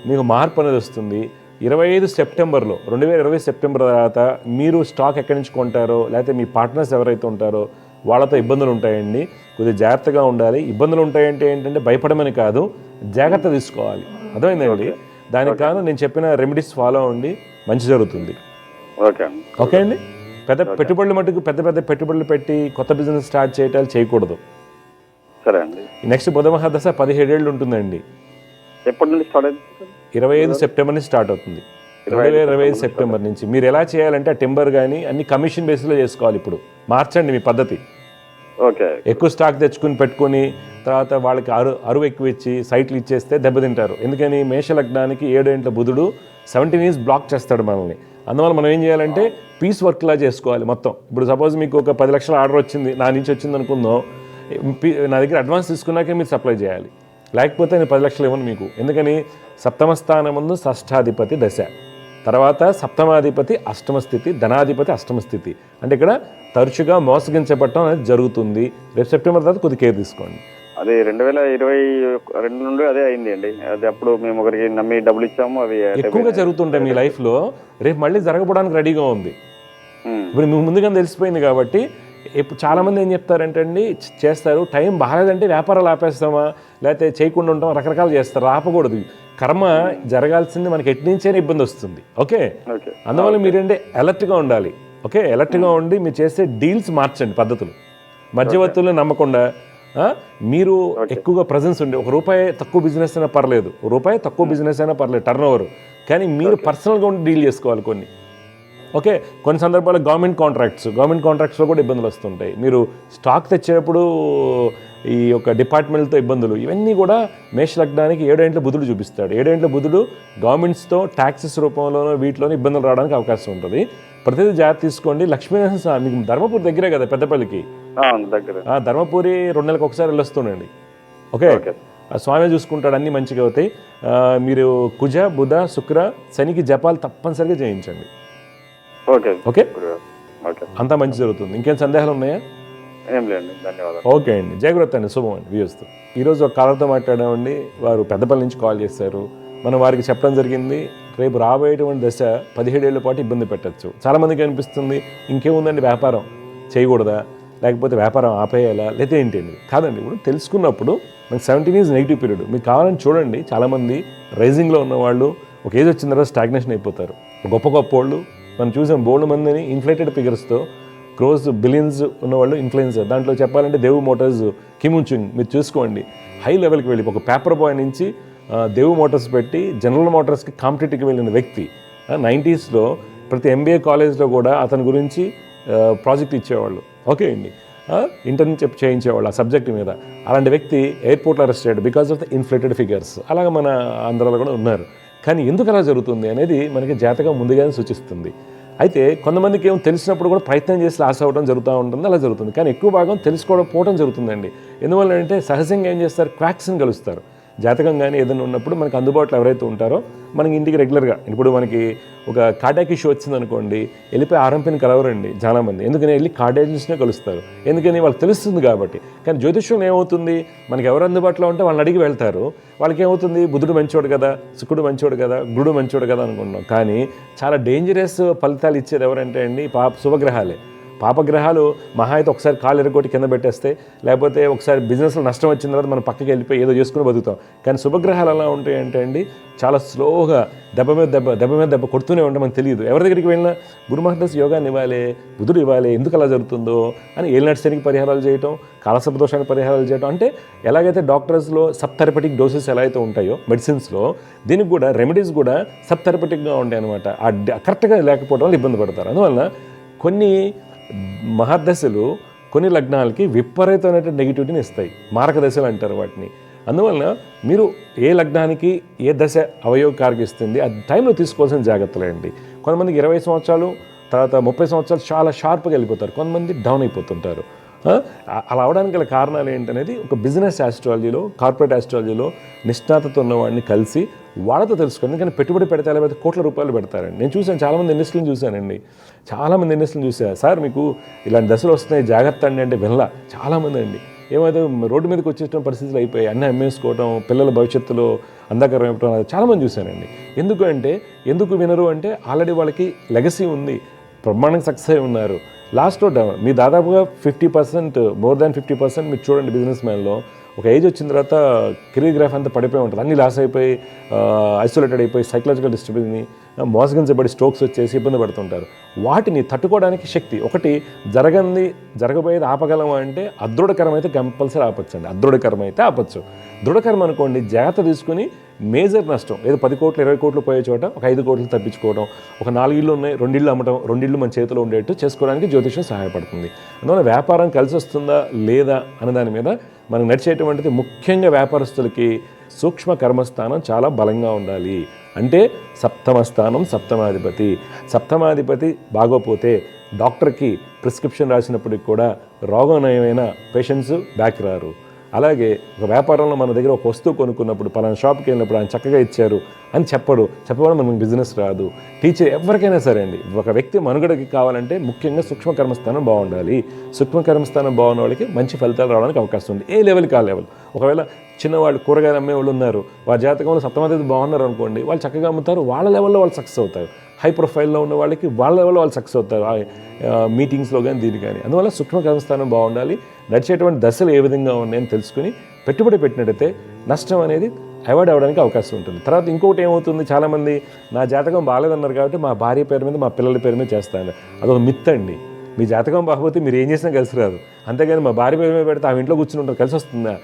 మీకు మార్పు అనేది వస్తుంది. 25 సెప్టెంబర్లో 2020 సెప్టెంబర్ తర్వాత మీరు స్టాక్ ఎక్కడి నుంచి కొంటారో, లేకపోతే మీ పార్ట్నర్స్ ఎవరైతే ఉంటారో వాళ్ళతో ఇబ్బందులు ఉంటాయండి. కొద్దిగా జాగ్రత్తగా ఉండాలి. ఇబ్బందులు ఉంటాయంటే ఏంటంటే భయపడమని కాదు, జాగ్రత్త తీసుకోవాలి. అర్థమైందండి? దానికి కాదు నేను చెప్పిన రెమెడీస్ ఫాలో అవ్వండి, మంచి జరుగుతుంది. ఓకే అండి. పెట్టుబడులు మటుకు పెద్ద పెట్టుబడులు పెట్టి కొత్త బిజినెస్ స్టార్ట్ చేయకూడదు. సరే అండి. నెక్స్ట్ బుధ మహాదశ 17 ఏళ్ళు ఉంటుందండి. ఎప్పటి నుండి స్టార్ట్ అవుతుంది? 25 సెప్టెంబర్ నుంచి స్టార్ట్ అవుతుంది. 2025 సెప్టెంబర్ నుంచి మీరు ఎలా చేయాలంటే ఆ టింబర్ కానీ అన్ని కమిషన్ బేస్లో చేసుకోవాలి. ఇప్పుడు మార్చండి మీ పద్ధతి. ఓకే, ఎక్కువ స్టాక్ తెచ్చుకుని పెట్టుకుని తర్వాత వాళ్ళకి అరువు ఎక్కువ ఇచ్చి సైట్లు ఇచ్చేస్తే దెబ్బతింటారు. ఎందుకని? మేషలగ్నానికి 7 ఏంట్ల బుధుడు 17 ఇయర్స్ బ్లాక్ చేస్తాడు మనల్ని. అందువల్ల మనం ఏం చేయాలంటే పీస్ వర్క్లా చేసుకోవాలి మొత్తం. ఇప్పుడు సపోజ్ మీకు ఒక 10 లక్షల ఆర్డర్ వచ్చింది, నా నుంచి వచ్చింది అనుకుందాం, నా దగ్గర అడ్వాన్స్ తీసుకున్నాకే మీరు సప్లై చేయాలి. లేకపోతే నేను 10 లక్షలు ఇవ్వను మీకు. ఎందుకని? సప్తమ స్థానం ముందు షష్ఠాధిపతి దశ, తర్వాత సప్తమాధిపతి అష్టమ స్థితి, ధనాధిపతి అష్టమ స్థితి. అంటే ఇక్కడ తరచుగా మోసగించబడటం అనేది జరుగుతుంది. రేపు సెప్టెంబర్ తర్వాత కొద్ది కేర్ తీసుకోండి. అది 2022 నుండి అదే అయింది అండి. అది అప్పుడు మేము ఒకరికి నమ్మి డబ్బులు ఇచ్చాము, అవి ఎక్కువగా జరుగుతుంటాయి మీ లైఫ్లో. రేపు మళ్ళీ జరగడానికి రెడీగా ఉంది. ఇప్పుడు మీకు ముందుగా తెలిసిపోయింది కాబట్టి. ఇప్పుడు చాలామంది ఏం చెప్తారంటే అండి, చేస్తారు టైం బాగాలేదంటే వ్యాపారాలు ఆపేస్తామా, లేకపోతే చేయకుండా ఉంటాం, రకరకాలు చేస్తారు. ఆపకూడదు. కర్మ జరగాల్సింది మనకి ఎటు నుంచైనా ఇబ్బంది వస్తుంది. ఓకే, అందువల్ల మీరేంటే అలర్ట్గా ఉండాలి. ఓకే, అలర్ట్గా ఉండి మీరు చేసే డీల్స్ మార్చండి పద్ధతులు. మధ్యవర్తులను నమ్మకుండా మీరు ఎక్కువగా ప్రజెన్స్ ఉండి ₹1 తక్కువ బిజినెస్ అయినా పర్లేదు, ₹1 తక్కువ బిజినెస్ అయినా పర్లేదు టర్న్ ఓవర్, కానీ మీరు పర్సనల్గా ఉండి డీల్ చేసుకోవాలి కొన్ని. ఓకే, కొన్ని సందర్భాల్లో గవర్నమెంట్ కాంట్రాక్ట్స్లో కూడా ఇబ్బందులు వస్తుంటాయి. మీరు స్టాక్ తెచ్చేటప్పుడు ఈ యొక్క డిపార్ట్మెంట్తో ఇబ్బందులు, ఇవన్నీ కూడా మేషలగ్నానికి 7 ఏంట్ల బుధుడు చూపిస్తాడు. 7 ఏంట్ల బుధుడు గవర్నమెంట్స్తో ట్యాక్సెస్ రూపంలోనో వీటిలోనో ఇబ్బందులు రావడానికి అవకాశం ఉంటుంది. ప్రతిదీ జాగ్రత్త తీసుకోండి. లక్ష్మీనరసింహ మీకు ధర్మపురి దగ్గరే కదా పెద్దపల్లికి? ధర్మపురి 2 నెలలకు ఒకసారి వెళ్ళొస్తుండండి. ఓకే, స్వామి చూసుకుంటాడు, అన్నీ మంచిగా అవుతాయి. మీరు కుజ బుధ శుక్ర శనికి జపాలు తప్పనిసరిగా చేయించండి. ఓకే, అంతా మంచి జరుగుతుంది. ఇంకేం సందేహాలు ఉన్నాయా? ఏం లేదండి, ధన్యవాదాలు. ఓకే అండి, జాగ్రత్త అండి, శుభం అండి. వ్యూస్తూ ఈరోజు ఒక కాలర్తో మాట్లాడామండి. వారు పెద్దపల్లి నుంచి కాల్ చేశారు. మనం వారికి చెప్పడం జరిగింది, రేపు రాబోయేటువంటి దశ 17 ఏళ్ల పాటు ఇబ్బంది పెట్టచ్చు. చాలామందికి అనిపిస్తుంది ఇంకేముందండి వ్యాపారం చేయకూడదా, లేకపోతే వ్యాపారం ఆపేయాలా, లేదా ఏంటి? కాదండి, ఇప్పుడు తెలుసుకున్నప్పుడు మనకి 17 ఇయర్స్ నెగిటివ్ పీరియడ్. మీకు కావాలని చూడండి, చాలామంది రైజింగ్లో ఉన్నవాళ్ళు ఒక ఏజ్ వచ్చిన తర్వాత స్టాగ్నేషన్ అయిపోతారు. గొప్ప వాళ్ళు మనం చూసాం, బోల్డ్ మందిని ఇన్ఫ్లేటెడ్ ఫిగర్స్తో క్రోస్ బిలియన్స్ ఉన్నవాళ్ళు ఇన్ఫ్లుయెన్సర్. దాంట్లో చెప్పాలంటే దేవు మోటార్స్ కిముంచుంగ్ మీరు చూసుకోండి, హై లెవెల్కి వెళ్ళి ఒక పేపర్ బాయ్ నుంచి దేవు మోటార్స్ పెట్టి జనరల్ మోటార్స్కి కాంపిటేటివ్కి వెళ్ళిన వ్యక్తి. 90స్లో ప్రతి MBA కాలేజ్లో కూడా అతని గురించి ప్రాజెక్ట్ ఇచ్చేవాళ్ళు. ఓకే అండి, ఇంటర్న్షిప్ చేయించేవాళ్ళు ఆ సబ్జెక్ట్ మీద. అలాంటి వ్యక్తి ఎయిర్పోర్ట్లో అరెస్ట్ అయ్యాడు because of the inflated figures. అలాగే మన ఆంధ్రాలో కూడా ఉన్నారు. కానీ ఎందుకు అలా జరుగుతుంది అనేది మనకి జాతకం ముందుగానే సూచిస్తుంది. అయితే కొంతమందికి ఏమో తెలిసినప్పుడు కూడా ప్రయత్నం చేసి లాస్ అవ్వడం జరుగుతూ ఉంటుంది, అలా జరుగుతుంది. కానీ ఎక్కువ భాగం తెలుసుకోవడం పోవడం జరుగుతుందండి. ఎందువల్ల అంటే సహజంగా ఏం చేస్తారు, క్వాక్స్ని కలుస్తారు. జాతకం కానీ ఏదైనా ఉన్నప్పుడు మనకి అందుబాటులో ఎవరైతే ఉంటారో మనకి ఇంటికి రెగ్యులర్గా ఇప్పుడు మనకి ఒక కార్డియాక్ ఇష్యూ వచ్చిందనుకోండి, వెళ్ళిపోయి ఆర్ఎంపీని కలవరండి చాలామంది. ఎందుకని వెళ్ళి కార్డియాలజిస్ట్నే కలుస్తారు, ఎందుకని వాళ్ళకి తెలుస్తుంది కాబట్టి. కానీ జ్యోతిష్యం ఏమవుతుంది, మనకి ఎవరు అందుబాటులో ఉంటే వాళ్ళని అడిగి వెళ్తారు. వాళ్ళకి ఏమవుతుంది, బుధుడు మంచోడు కదా, శుక్రుడు మంచోడు కదా, గురుడు మంచోడు కదా అనుకుంటున్నాం. కానీ చాలా డేంజరస్ ఫలితాలు ఇచ్చేది ఎవరంటే అండి శుభగ్రహాలే. పాపగ్రహాలు మహా అయితే ఒకసారి కాళ్ళు ఎరగొట్టి కింద పెట్టేస్తే, లేకపోతే ఒకసారి బిజినెస్లో నష్టం వచ్చిన తర్వాత మనం పక్కకి వెళ్ళిపోయి ఏదో చేసుకుని బతుకుతాం. కానీ శుభగ్రహాలు ఎలా ఉంటాయంటే అండి చాలా స్లోగా దెబ్బ మీద దెబ్బ కొడుతూనే ఉంటాం, మనకు తెలియదు. ఎవరి దగ్గరికి వెళ్ళినా గురు మహర్దశ యోగాన్ని ఇవ్వాలి, బుధుడు ఇవ్వాలి, ఎందుకు అలా జరుగుతుందో అని ఏలినాటి శనికి పరిహారాలు చేయటం, కాలసర్పదోషానికి పరిహారాలు చేయటం. అంటే ఎలాగైతే డాక్టర్స్లో సబ్థెరపటిక్ డోసెస్ ఎలా అయితే ఉంటాయో మెడిసిన్స్లో, దీనికి కూడా రెమెడీస్ కూడా సబ్థెరపటిక్గా ఉంటాయి అనమాట. కరెక్ట్గా లేకపోవడం వల్ల ఇబ్బంది పడతారు. అందువల్ల కొన్ని మహర్దశలు కొన్ని లగ్నాలకి విపరీతమైన నెగిటివిటీని ఇస్తాయి, మారక దశలు అంటారు వాటిని. అందువలన మీరు ఏ లగ్నానికి ఏ దశ అవయోగకారికి ఇస్తుంది ఆ టైంలో తీసుకోవాల్సిన జాగ్రత్తలే అండి. కొంతమందికి 20 సంవత్సరాలు తర్వాత 30 సంవత్సరాలు చాలా షార్ప్గా వెళ్ళిపోతారు, కొంతమంది డౌన్ అయిపోతుంటారు. అలా అవడానికి గల కారణాలు ఏంటనేది ఒక బిజినెస్ ఆస్ట్రాలజీలో, కార్పొరేట్ ఆస్ట్రాలజీలో నిష్ణాతత ఉన్నవాడిని కలిసి వాళ్ళతో తెలుసుకోండి. ఎందుకంటే పెట్టుబడి పెడితే లేకపోతే కోట్ల రూపాయలు పెడతారండి. నేను చూశాను, చాలామంది ఇన్వెస్టర్లను చూశానండి, చాలామంది ఇన్వెస్టర్లను చూశాను. సార్ మీకు ఇలాంటి దశలు వస్తున్నాయి జాగ్రత్త అండి అంటే వినలా చాలామంది అండి. ఏమైతే రోడ్డు మీదకి వచ్చేసిన పరిస్థితులు అయిపోయి అన్నీ అమ్మేసుకోవడం, పిల్లల భవిష్యత్తులో అంధకారం ఇవ్వడం చాలామంది చూశానండి. ఎందుకు వినరు అంటే ఆల్రెడీ వాళ్ళకి లెగసీ ఉంది, బ్రహ్మాండంగా సక్సెస్ అయి ఉన్నారు. లాస్ట్లో మీ దాదాపుగా 50%, మోర్ దాన్ 50% మీరు చూడండి బిజినెస్ మ్యాన్లో ఒక ఏజ్ వచ్చిన తర్వాత కెరీర్ గ్రాఫ్ అంతా పడిపోయి ఉంటుంది, అన్ని లాస్ అయిపోయి ఐసోలేటెడ్ అయిపోయి సైకలాజికల్ డిస్టర్బెన్స్ని మోసగించబడి స్ట్రోక్స్ వచ్చేసి ఇబ్బంది పడుతుంటారు. వాటిని తట్టుకోవడానికి శక్తి ఒకటి జరగబోయేది ఆపగలమా అంటే అదృఢకరం అయితే కంపల్సరీ ఆపచ్చండి. అదృఢకరం అయితే ఆపచ్చు. దృఢకరం అనుకోండి జాగ్రత్త తీసుకుని మేజర్ నష్టం ఏదో 10 కోట్లు 20 కోట్లు పోయే చోట ఒక 5 కోట్లు తప్పించుకోవడం, ఒక 4 ఇళ్ళు ఉన్నాయి 2 ఇళ్ళు అమ్మటం, 2 ఇళ్ళు మన చేతిలో ఉండేట్టు చేసుకోవడానికి జ్యోతిషం సహాయపడుతుంది. అందువల్ల వ్యాపారం కలిసి వస్తుందా లేదా అనే దాని మీద మనకు నడిచేటువంటిది ముఖ్యంగా వ్యాపారస్తులకి సూక్ష్మ కర్మస్థానం చాలా బలంగా ఉండాలి. అంటే సప్తమ స్థానం సప్తమాధిపతి బాగోపోతే డాక్టర్కి ప్రిస్క్రిప్షన్ రాసినప్పటికి కూడా రోగం నయమైన పేషెంట్స్ బ్యాక్ రారు. అలాగే ఒక వ్యాపారంలో మన దగ్గర ఒక వస్తువు కొనుక్కున్నప్పుడు పలానా షాప్కి వెళ్ళినప్పుడు ఆయన చక్కగా ఇచ్చారు అని చెప్పడం మనకు బిజినెస్ రాదు. టీచర్ ఎవరికైనా సరే అండి, ఒక వ్యక్తి మనుగడకి కావాలంటే ముఖ్యంగా సూక్ష్మ కర్మస్థానం బాగుండాలి. సూక్ష్మ కర్మస్థానం బాగున్న వాళ్ళకి మంచి ఫలితాలు రావడానికి అవకాశం ఉంది, ఏ లెవెల్కి ఆ లెవెల్. ఒకవేళ చిన్నవాళ్ళు కూరగాయలు అమ్మే వాళ్ళు ఉన్నారు, వారి జాతకంలో సప్తమాధిపతి బాగున్నారు అనుకోండి, వాళ్ళు చక్కగా అమ్ముతారు, వాళ్ళ లెవెల్లో వాళ్ళు సక్సెస్ అవుతారు. హై ప్రొఫైల్లో ఉన్న వాళ్ళకి వాళ్ళ లెవెల్లో వాళ్ళు సక్సెస్ అవుతారు మీటింగ్స్లో కానీ దీని కానీ. అందువల్ల సూక్ష్మ కర్మస్థానం బాగుండాలి. నడిచేటువంటి దశలు ఏ విధంగా ఉన్నాయని తెలుసుకుని పెట్టుబడి పెట్టినట్టయితే నష్టం అనేది అవాయిడ్ అవ్వడానికి అవకాశం ఉంటుంది. తర్వాత ఇంకొకటి ఏమవుతుంది, చాలామంది నా జాతకం బాగాలేదన్నారు కాబట్టి మా భార్య పేరు మీద మా పిల్లల పేరు మీద చేస్తాను, అదొక మిత్ అండి. మీ జాతకం బాగపోతే మీరు ఏం చేసినా కలిసి రాదు. అంతేగాని మా భార్య పేరు మీద పెడితే ఆమె ఇంట్లో కూర్చుని ఉంటారు, కలిసి వస్తుందా?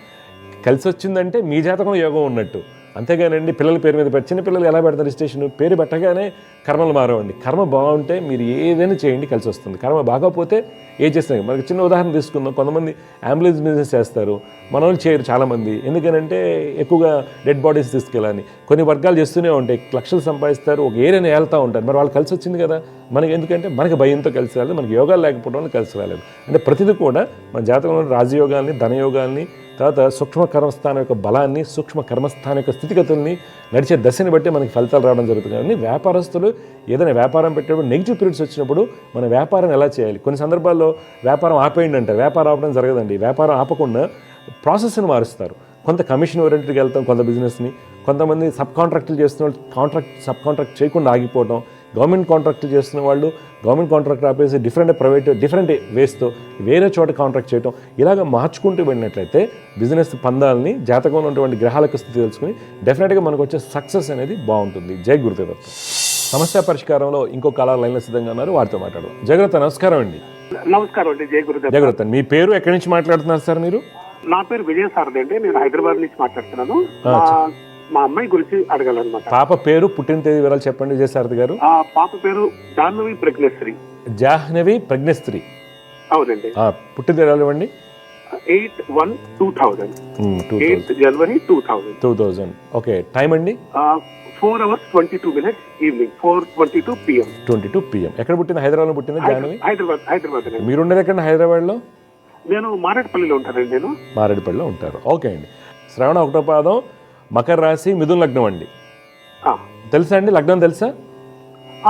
కలిసి వచ్చిందంటే మీ జాతకం యోగం ఉన్నట్టు. అంతేగానండి పిల్లల పేరు మీద చిన్న పిల్లలు ఎలా పెడతారు రిజిస్ట్రేషన్, పేరు పెట్టగానే కర్మలు మారవండి. కర్మ బాగుంటే మీరు ఏదైనా చేయండి కలిసి వస్తుంది. కర్మ బాగోపోతే ఏం చేస్తాం. మనకి చిన్న ఉదాహరణ తీసుకుందాం, కొంతమంది అంబులెన్స్ బిజినెస్ చేస్తారు, మన వాళ్ళు చేయరు చాలామంది. ఎందుకనంటే ఎక్కువగా డెడ్ బాడీస్ తీసుకెళ్ళాలని కొన్ని వర్గాలు చేస్తూనే ఉంటాయి, లక్షలు సంపాదిస్తారు, ఒక ఏరియాని వెళ్తూ ఉంటారు. మరి వాళ్ళు కలిసి వచ్చింది కదా మనకి. ఎందుకంటే మనకి భయంతో కలిసి రాలేదు, మనకి యోగాలు లేకపోవడం వల్ల కలిసి రాలేదు. అంటే ప్రతిదీ కూడా మన జాతకంలో రాజయోగాల్ని, ధనయోగాల్ని, తర్వాత సూక్ష్మ కర్మస్థానం యొక్క బలాన్ని, సూక్ష్మ కర్మస్థానం యొక్క స్థితిగతుల్ని, నడిచే దశని బట్టి మనకి ఫలితాలు రావడం జరుగుతుంది. కానీ వ్యాపారస్తులు ఏదైనా వ్యాపారం పెట్టేటప్పుడు నెగిటివ్ పీరియడ్స్ వచ్చినప్పుడు మన వ్యాపారం ఎలా చేయాలి, కొన్ని సందర్భాల్లో వ్యాపారం ఆపేయండి అంటారు. వ్యాపారం ఆపడం జరగదండి. వ్యాపారం ఆపకుండా ప్రాసెస్ని మారుస్తారు. కొంత కమిషన్ ఓరియంటెడ్కి వెళ్తాం కొంత బిజినెస్ని, కొంతమంది సబ్ కాంట్రాక్టులు చేస్తున్న వాళ్ళు సబ్ కాంట్రాక్ట్ చేయకుండా ఆగిపోవడం, గవర్నమెంట్ కాంట్రాక్టులు చేస్తున్న వాళ్ళు గవర్నమెంట్ కాంట్రాక్ట్ ఆపేసి డిఫరెంట్ వేస్తో వేరే చోట కాంట్రాక్ట్ చేయడం, ఇలాగ మార్చుకుంటూ వెళ్ళినట్లయితే బిజినెస్ పందాలని జాతకంలో ఉన్నటువంటి గ్రహాలకు స్థితి తెలుసుకుని డెఫినెట్గా మనకు వచ్చే సక్సెస్ అనేది బాగుంటుంది. జై గురుదేవ్. సమస్య పరిష్కారంలో ఇంకో కళా లైన్లో సిద్ధంగా ఉన్నారు, వారితో మాట్లాడదాం. జగరత్న నమస్కారం అండి. నమస్కారం అండి. జై గురుదేవ్. జగరత్న, మీ పేరు ఎక్కడి నుంచి మాట్లాడుతున్నారు సార్ మీరు? నా పేరు విజయసారథి అండి, నేను హైదరాబాద్ నుంచి మాట్లాడుతున్నాను. మా అమ్మాయి గురించి అడగాలన్నమాట. పాప పేరు, పుట్టిన తేదీ వివరాలు చెప్పండి విజయసారథి గారు. పాప పేరు జాహ్నవి ప్రజ్ఞశ్రీ. జాహ్నవి ప్రజ్ఞశ్రీ. అవునండి. పుట్టిన తేదీ ఇవ్వండి. 8/1/2000. 8 జనవరి 2000. ఓకే. టైం అండి? 4 hours 22 minutes evening, 4:22 PM. 22 PM. ఎక్కడ పుట్టింది? హైదరాబాద్లో పుట్టింది జాహ్నవి? హైదరాబాద్. మీరుండేది ఎక్కడ హైదరాబాద్లో? నేను మారేడుపల్లిలో ఉంటానండి. నేను మారేడుపల్లిలో ఉంటారు. ఓకే అండి. శ్రవణ 1వ పాదం మకర రాశి, మిథున లగ్నం అండి. ఆ, తెలుసా అండి? లగ్నం తెలుసా?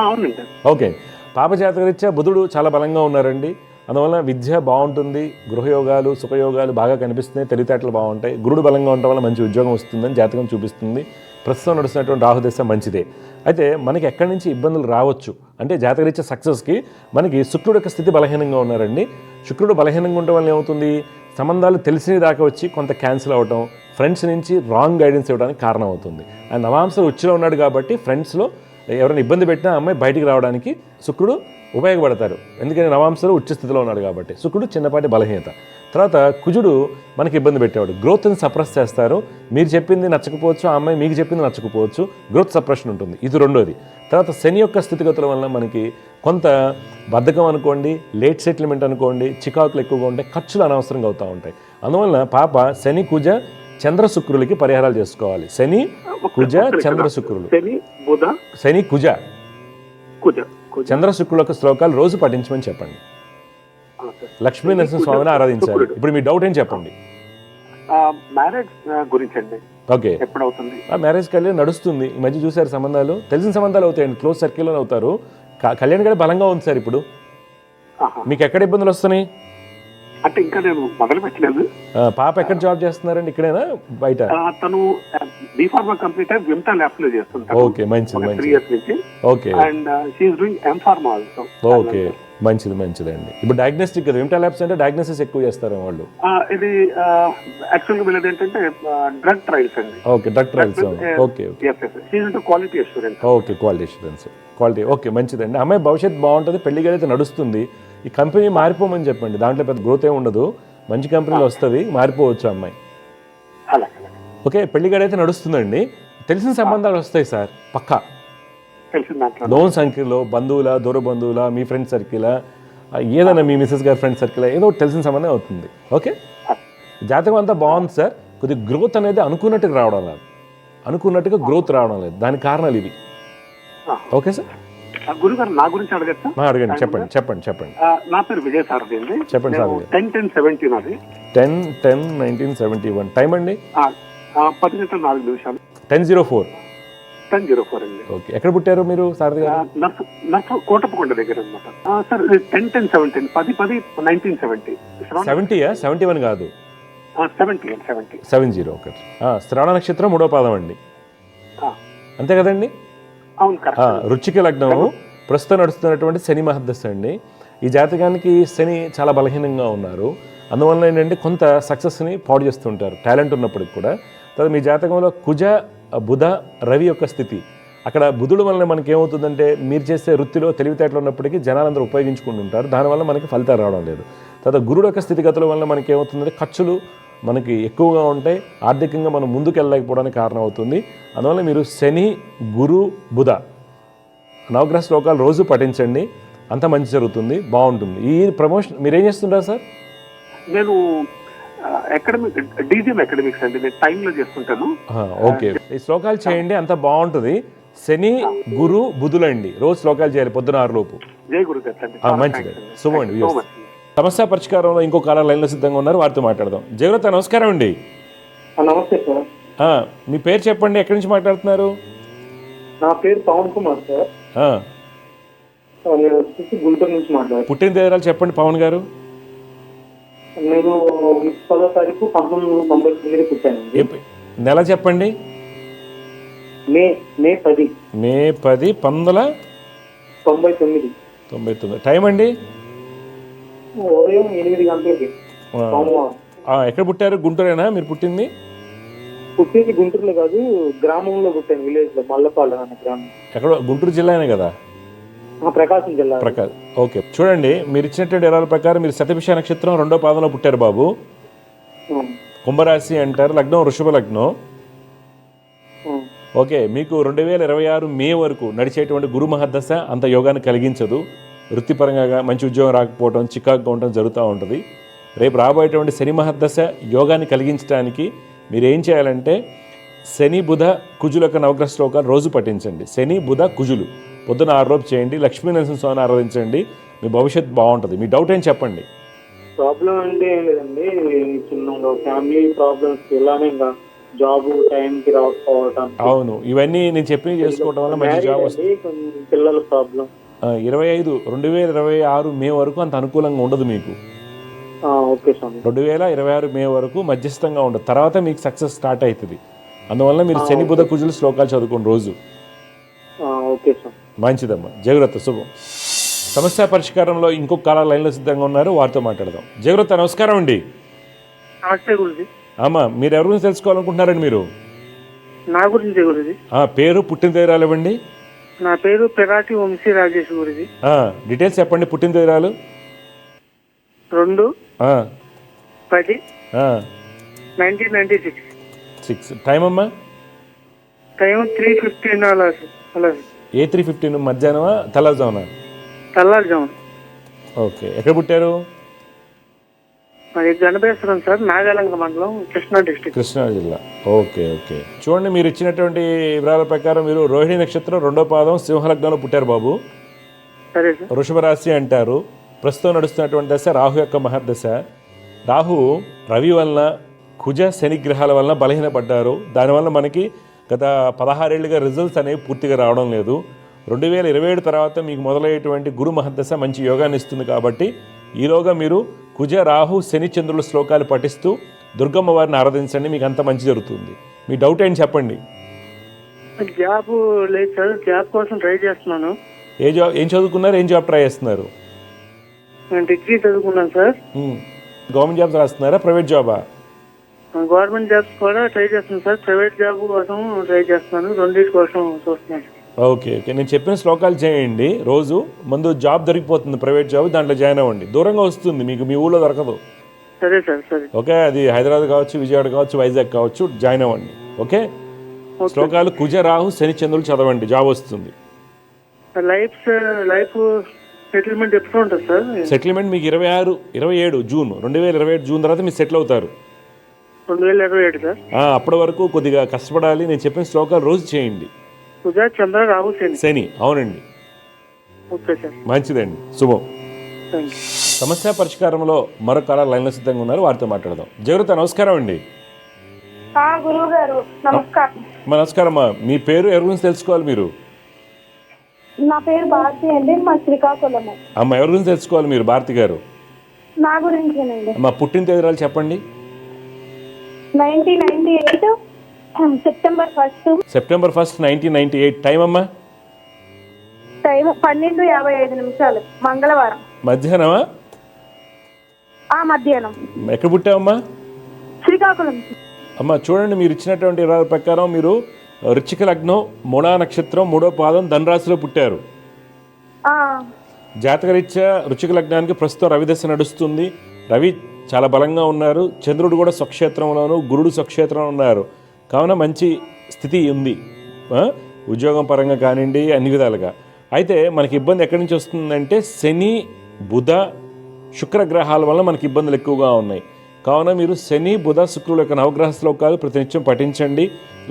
అవునండి. ఓకే. పాప జాతకరీత్యా బుధుడు చాలా బలంగా ఉన్నారండి. అందువల్ల విద్య బాగుంటుంది, గృహయోగాలు, సుఖయోగాలు బాగా కనిపిస్తున్నాయి, తెలివితేటలు బాగుంటాయి. గురుడు బలంగా ఉండటం వల్ల మంచి ఉద్యోగం వస్తుందని జాతకం చూపిస్తుంది. ప్రస్తుతం నడుస్తున్నటువంటి రాహుదశ మంచిదే. అయితే మనకి ఎక్కడి నుంచి ఇబ్బందులు రావచ్చు అంటే జాతకరీత్యా సక్సెస్కి మనకి శుక్రుడు యొక్క స్థితి బలహీనంగా ఉన్నారండి. శుక్రుడు బలహీనంగా ఉండటం వల్ల ఏమవుతుంది, సంబంధాలు తెలిసిన దాకా వచ్చి కొంత క్యాన్సిల్ అవ్వటం, ఫ్రెండ్స్ నుంచి రాంగ్ గైడెన్స్ ఇవ్వడానికి కారణం అవుతుంది. ఆయన నవాంశం ఉచ్చులో ఉన్నాడు కాబట్టి ఫ్రెండ్స్లో ఎవరైనా ఇబ్బంది పెట్టినా అమ్మాయి బయటికి రావడానికి శుక్రుడు ఉపయోగపడతారు. ఎందుకని నవాంశలో ఉచ్చ స్థితిలో ఉన్నాడు కాబట్టి. శుక్రుడు చిన్నపాటి బలహీనత. తర్వాత కుజుడు మనకి ఇబ్బంది పెట్టేవాడు, గ్రోత్ని సప్రెస్ చేస్తారు. మీరు చెప్పింది నచ్చకపోవచ్చు, ఆ అమ్మాయి మీకు చెప్పింది నచ్చకపోవచ్చు, గ్రోత్ సప్రెషన్ ఉంటుంది. ఇది రెండోది. తర్వాత శని యొక్క స్థితిగతుల వల్ల మనకి కొంత బద్ధకం అనుకోండి, లేట్ సెటిల్మెంట్ అనుకోండి, చికాకులు ఎక్కువగా ఉంటాయి, ఖర్చులు అనవసరంగా అవుతూ ఉంటాయి. అందువల్ల పాప శని, కుజ, చంద్ర శుక్రులకి పరిహారాలు చేసుకోవాలి. శని, కుజ, చంద్ర శుక్రులు. శని, బుధ, శని, కుజ, కుజ, కుజ. చంద్ర శుక్రుల యొక్క శ్లోకాలు రోజు పఠించమని చెప్పండి. ఆ, సార్. లక్ష్మీ నరసింహ స్వామిని ఆరాధించాలి. ఇప్పుడు మీ డౌట్ ఏం చెప్పండి. మ్యారేజ్ గురించి అండి, ఓకే. ఎప్పుడవుతుంది? ఆ మ్యారేజ్ కళ్యాణ్ నడుస్తుంది. ఈ మధ్య చూసారు సంబంధాలు, తెలిసిన సంబంధాలు అవుతాయండి, క్లోజ్ సర్కిల్లో అవుతారు. కళ్యాణ్ కూడా బలంగా ఉంది సార్ ఇప్పుడు. ఆహా. మీకు ఎక్కడ ఇబ్బందులు వస్తున్నాయి? అంటే ఇంకా నేను మొదలు పెట్టలేదు. పాప ఎక్కడ జాబ్ చేస్తున్నారండి? ఇక్కడేనా బయట? తను బీఫార్మా కంప్లీట్ అయి విమ్టా ల్యాబ్స్ లో చేస్తుంటారు. ఓకే, మంచిది 3 మంచిది. years నుంచి. Okay and she is doing M Pharma also. Okay, మంచిది మంచిదండి. ఇప్పుడు డయాగ్నోస్టిక్ కదా, విమ్టా ల్యాబ్స్ అంటే డయాగ్నోసిస్ ఎక్కువ చేస్తారు వాళ్ళు. ఇది యాక్చువల్గా వీళ్ళది ఏంటంటే డ్రగ్ ట్రయల్స్ అండి. Okay, drug trials. Okay quality assurance. Okay, quality assurance, quality. Okay, మంచిదండి. అమ్మాయి భవిష్యత్తు బాగుంటుంది, పెళ్లికి అయితే నడుస్తుంది. ఈ కంపెనీ మారిపోమని చెప్పండి, దాంట్లో పెద్ద గ్రోత్ ఏమి ఉండదు, మంచి కంపెనీలో వస్తుంది, మారిపోవచ్చు అమ్మాయి. ఓకే, పెళ్లిగాడైతే నడుస్తుందండి. తెలిసిన సంబంధాలు వస్తాయి సార్, పక్కా. తెలిసిన దాంట్లో లోన్ సంఖ్యలో బంధువుల, దూర బంధువుల, మీ ఫ్రెండ్ సర్కిల్, ఏదైనా మీ మిసెస్ గారి ఫ్రెండ్ సర్కిల్, ఏదో తెలిసిన సంబంధం అవుతుంది. ఓకే, జాతకం అంతా బాగుంది సార్. కొద్దిగా గ్రోత్ అనేది అనుకున్నట్టుగా రావడం లేదు, అనుకున్నట్టుగా గ్రోత్ రావడం లేదు. దానికి కారణాలు ఇవి. Okay sir. గురుగారు నా గురించి అడగచ్చా? అడగండి, చెప్పండి చెప్పండి చెప్పండి. నా పేరు విజయ్ సారథి అండి. చెప్పండి సార్. 10/10/17 అది. 10/10/1971. టైం అండి? 10:04 10:04. 10:04 అండి. ఓకే, ఎక్కడ పుట్టారు మీరు సారథి గారు? నర్సు కోటప్పకొండ దగ్గర అనమాట. సార్ 10/10/17 10/10/1970. 71 కాదు, 70. 70. ఒకటి. శ్రవణ నక్షత్రం 3వ పాదం అండి, అంతే కదండి? అవును, కరెక్ట్. వృశ్చిక లగ్నము, ప్రస్తుతం నడుస్తున్నటువంటి శని మహర్దశ అండి. ఈ జాతకానికి శని చాలా బలహీనంగా ఉన్నారు. అందువల్ల ఏంటంటే కొంత సక్సెస్ని పాడు చేస్తుంటారు, టాలెంట్ ఉన్నప్పటికి కూడా. తర్వాత మీ జాతకంలో కుజ, బుధ, రవి యొక్క స్థితి, అక్కడ బుధుడు వల్ల మనకి ఏమవుతుందంటే మీరు చేసే వృత్తిలో తెలివితేటలు ఉన్నప్పటికీ జనాలందరూ ఉపయోగించుకుంటుంటారు, దానివల్ల మనకి ఫలితాలు రావడం లేదు. తర్వాత గురుడు యొక్క స్థితిగతుల వల్ల మనకి ఏమవుతుందంటే ఖర్చులు మనకి ఎక్కువగా ఉంటాయి, ఆర్థికంగా మనం ముందుకు వెళ్ళలేకపోవడానికి కారణం అవుతుంది. అందువల్ల మీరు శని, గురు, బుధ నవగ్రహ శ్లోకాలు రోజు పఠించండి, అంత మంచి జరుగుతుంది, బాగుంటుంది. ఈ ప్రమోషన్ మీరు ఏం చేస్తుంటారు సార్? నేను అకాడమిక్ డీజీఎం అకాడమిక్స్ అండి, నేను టైంలో చేస్తుంటాను. ఓకే, ఈ శ్లోకాలు చేయండి, అంత బాగుంటుంది. శని, గురు, బుధులండి, రోజు శ్లోకాలు చేయాలి పొద్దున 6 లోపు. జై గురుదత్తండి. మంచిది, శుభం అండి. సమస్య పరిష్కారంలో ఇంకో కాలం లైన్లో సిద్ధంగా ఉన్నారు, వారితో మాట్లాడదాం. జయలలిత నమస్కారం అండి. నమస్తే సార్. మీ పేరు చెప్పండి, ఎక్కడి నుంచి మాట్లాడుతున్నారు? నా పేరు పవన్ కుమార్ సార్. నేను వచ్చేసి గుంటూరు నుంచి మాట్లాడుతున్నాను. పుట్టిన తేదీలు చెప్పండి పవన్ గారు. నేను 10వ తారీఖు 1999 పుట్టానండి. నెల చెప్పండి. మే 10. మే 10, 1999. టైం అండి? ఉదయం 8 గంటలకి. ఎక్కడ పుట్టారు? గుంటూరేనా మీరు పుట్టింది? పుట్టింది గుంటూరులో కాదు, గ్రామంలో పుట్టాను, విలేజ్ లో, మల్లపాలెం అనే గ్రామం. ఎక్కడ? గుంటూరు జిల్లానే కదా? ప్రకాశం జిల్లా. ఓకే, చూడండి, మీరు ఇచ్చినటువంటి వివరాల ప్రకారం మీరు శతభిష నక్షత్రం 2వ పాదంలో పుట్టారు బాబు. కుంభరాశి అంటారు, లగ్నం వృషభ లగ్నం. ఓకే, మీకు 2026 మే వరకు నడిచేటువంటి గురు మహర్దశ అంత యోగాన్ని కలిగించదు. వృత్తిపరంగా మంచి ఉద్యోగం రాకపోవడం, చికాకుగా ఉండటం జరుగుతూ ఉంటుంది. రేపు రాబోయేటువంటి శని మహర్దశ యోగాన్ని కలిగించడానికి మీరు ఏం చేయాలంటే శని, బుధ, కుజుల యొక్క నవగ్రహ శ్లోకాలు రోజు పఠించండి. శని, బుధ, కుజులు పొద్దున 6 లోపు చేయండి. లక్ష్మీ నరసింహ స్వామిని ఆరాధించండి, మీ భవిష్యత్తు బాగుంటుంది. మీ డౌట్ ఏం చెప్పండి. ప్రాబ్లం అంటే ఏం లేదండి, చిన్న ఫ్యామిలీ ప్రాబ్లమ్స్ ఇలానే ఇంకా జాబ్ టైంకి రాకపోవటం. అవును, ఇవన్నీ నేను చెప్పి చేసుకోవడం వల్ల మంచి జాబ్ వస్తుంది. పిల్లల ప్రాబ్లం. 2026 మే వరకు అంత అనుకూలంగా ఉండదు మీకు. ఓకే స్వామి. 2026 మే వరకు మధ్యస్థంగా ఉండదు, తర్వాత మీకు సక్సెస్ స్టార్ట్ అవుతుంది. అందువల్ల మీరు శని బుధ కుజులు శ్లోకాలు చదువుకోండి రోజు. ఓకే స్వామి. మంచిదమ్మా, జాగ్రత్త, శుభం. సమస్య పరిష్కారంలో ఇంకొక కాల లైన్లో సిద్ధంగా ఉన్నారు, వారితో మాట్లాడదాం. జాగ్రత్త, నమస్కారం అండి. నమస్తే గురుజీ. అమ్మా, మీరు ఎవరి గురించి తెలుసుకోవాలనుకుంటున్నారండి మీరు? నా గురించి గురుజీ. పేరు, పుట్టిన తీరాలు ఇవ్వండి. నా పేరు పెరాటి వంశీ రాజేష్ గురుజీ. డీటెయిల్స్ చెప్పండి. పుట్టిన తీరాలు 2/10/1996. టైం అమ్మా? టైం 3:15 అలా. 3:15 మధ్యాహ్నమా తెల్లవారుజామున? తెల్లారుజామున. ఓకే, ఎక్కడ పుట్టారు? అది గణపేశ్వరం సార్, నాగాలంక మండలం, కృష్ణా డిస్ట్రిక్ట్. కృష్ణా జిల్లా. ఓకే. చూడండి, మీరు ఇచ్చినటువంటి వివరాల ప్రకారం మీరు రోహిణి నక్షత్రం 2వ పాదం సింహలగ్నంలో పుట్టారు బాబు. సరే సార్. వృషభ రాశి అంటారు. ప్రస్తుతం నడుస్తున్నటువంటి దశ రాహు యొక్క మహర్దశ. రాహు రవి వలన, కుజ శని గ్రహాల వలన బలహీనపడ్డారు. దానివల్ల మనకి గత 16 ఏళ్ళుగా రిజల్ట్స్ అనేవి పూర్తిగా రావడం లేదు. 2027 తర్వాత మీకు మొదలయ్యేటువంటి గురు మహర్దశ మంచి యోగాన్ని ఇస్తుంది. కాబట్టి ఈలోగా మీరు కుజ రాహు శని చంద్రుల శ్లోకాలు పఠిస్తూ దుర్గమ్మ వారిని ఆరాధించండి, మీకు అంత మంచి జరుగుతుంది. మీ డౌట్ ఏంటి చెప్పండి. జాబ్ లేదు సార్, జాబ్ కోసం ట్రై చేస్తున్నాను. ఏం చదువుకున్నారు? ఏం జాబ్ ట్రై చేస్తున్నారు? నేను డిగ్రీ చదువుకున్నాను సార్. గవర్నమెంట్ జాబ్స్ రాస్తున్నారా, ప్రైవేట్ జాబా? గవర్నమెంట్ జాబ్స్ కూడా ట్రై చేస్తున్నాను సార్, ప్రైవేట్ జాబ్ కోసం ట్రై చేస్తున్నాను, రెండింటి కోసం చూస్తున్నాను. ఓకే. నేను చెప్పిన శ్లోకాలు చేయండి రోజు. ముందు జాబ్ దొరికిపోతుంది, ప్రైవేట్ జాబ్, దాంట్లో జాయిన్ అవ్వండి. దూరంగా వస్తుంది మీకు, మీ ఊళ్ళో దొరకదు. సరే సార్. సరే. ఓకే, అది హైదరాబాద్ కావచ్చు, విజయవాడ కావచ్చు, వైజాగ్ కావచ్చు, జాయిన్ అవ్వండి. ఓకే. శ్లోకాలు కుజ రాహు శని చంద్రులు చదవండి, జాబ్ వస్తుంది. లైఫ్ సెటిల్మెంట్ ఎప్పుడు ఉంటుంది సార్? సెటిల్మెంట్ మీకు 27 జూన్ తర్వాత మీరు సెటిల్ అవుతారు. 2027 సార్. అప్పటి వరకు కొద్దిగా కష్టపడాలి. నేను చెప్పిన శ్లోకాలు రోజు చేయండి. కుజ చంద్ర రాహు శని. అవునండి. Okay sir. మంచిదండి, శుభం. Thank you. సమస్య పరిష్కారంలో మరొక కాల లైన్లో సిద్ధంగా ఉన్నారు, వారితో మాట్లాడదాం. జాగ్రత్త, నమస్కారం అండి. గురువు గారు నమస్కారం. నమస్కారమ్మా, మీ పేరు ఎవరి గురించి తెలుసుకోవాలి మీరు? నా పేరు భారతి అండి, మా శ్రీకాకుళం. అమ్మ, ఎవరి గురించి తెలుసుకోవాలి మీరు? భారతి గారు. నా గురించేనండి. అమ్మ, పుట్టిన తేదీరాలు చెప్పండి. 1998 సెప్టెంబర్ 1, 1998. టైం అమ్మా? టైం 12:55 మంగళవారం. మధ్యాహ్నమా? మధ్యాహ్నం. ఎక్కడ పుట్టావమ్మా? శ్రీకాకుళం. అమ్మ, చూడండి, మీరు ఇచ్చినటువంటి వివరాల ప్రకారం మీరు వృశ్చిక లగ్నం, మూడా నక్షత్రం, 3వ పాదం, ధనురాశిలో పుట్టారు. జాతకరీత్యా వృశ్చిక లగ్నానికి ప్రస్తుతం రవిదశ నడుస్తుంది. రవి చాలా బలంగా ఉన్నారు. చంద్రుడు కూడా స్వక్షేత్రంలోను, గురుడు స్వక్షేత్రంలో ఉన్నారు. కావున మంచి స్థితి ఉంది, ఉద్యోగం పరంగా కానివ్వండి, అన్ని విధాలుగా. అయితే మనకి ఇబ్బంది ఎక్కడి నుంచి వస్తుందంటే శని బుధ శుక్ర గ్రహాల వల్ల మనకి ఇబ్బందులు ఎక్కువగా ఉన్నాయి. కావున మీరు శని బుధ శుక్రుల యొక్క నవగ్రహ శ్లోకాలు ప్రతినిత్యం పఠించండి.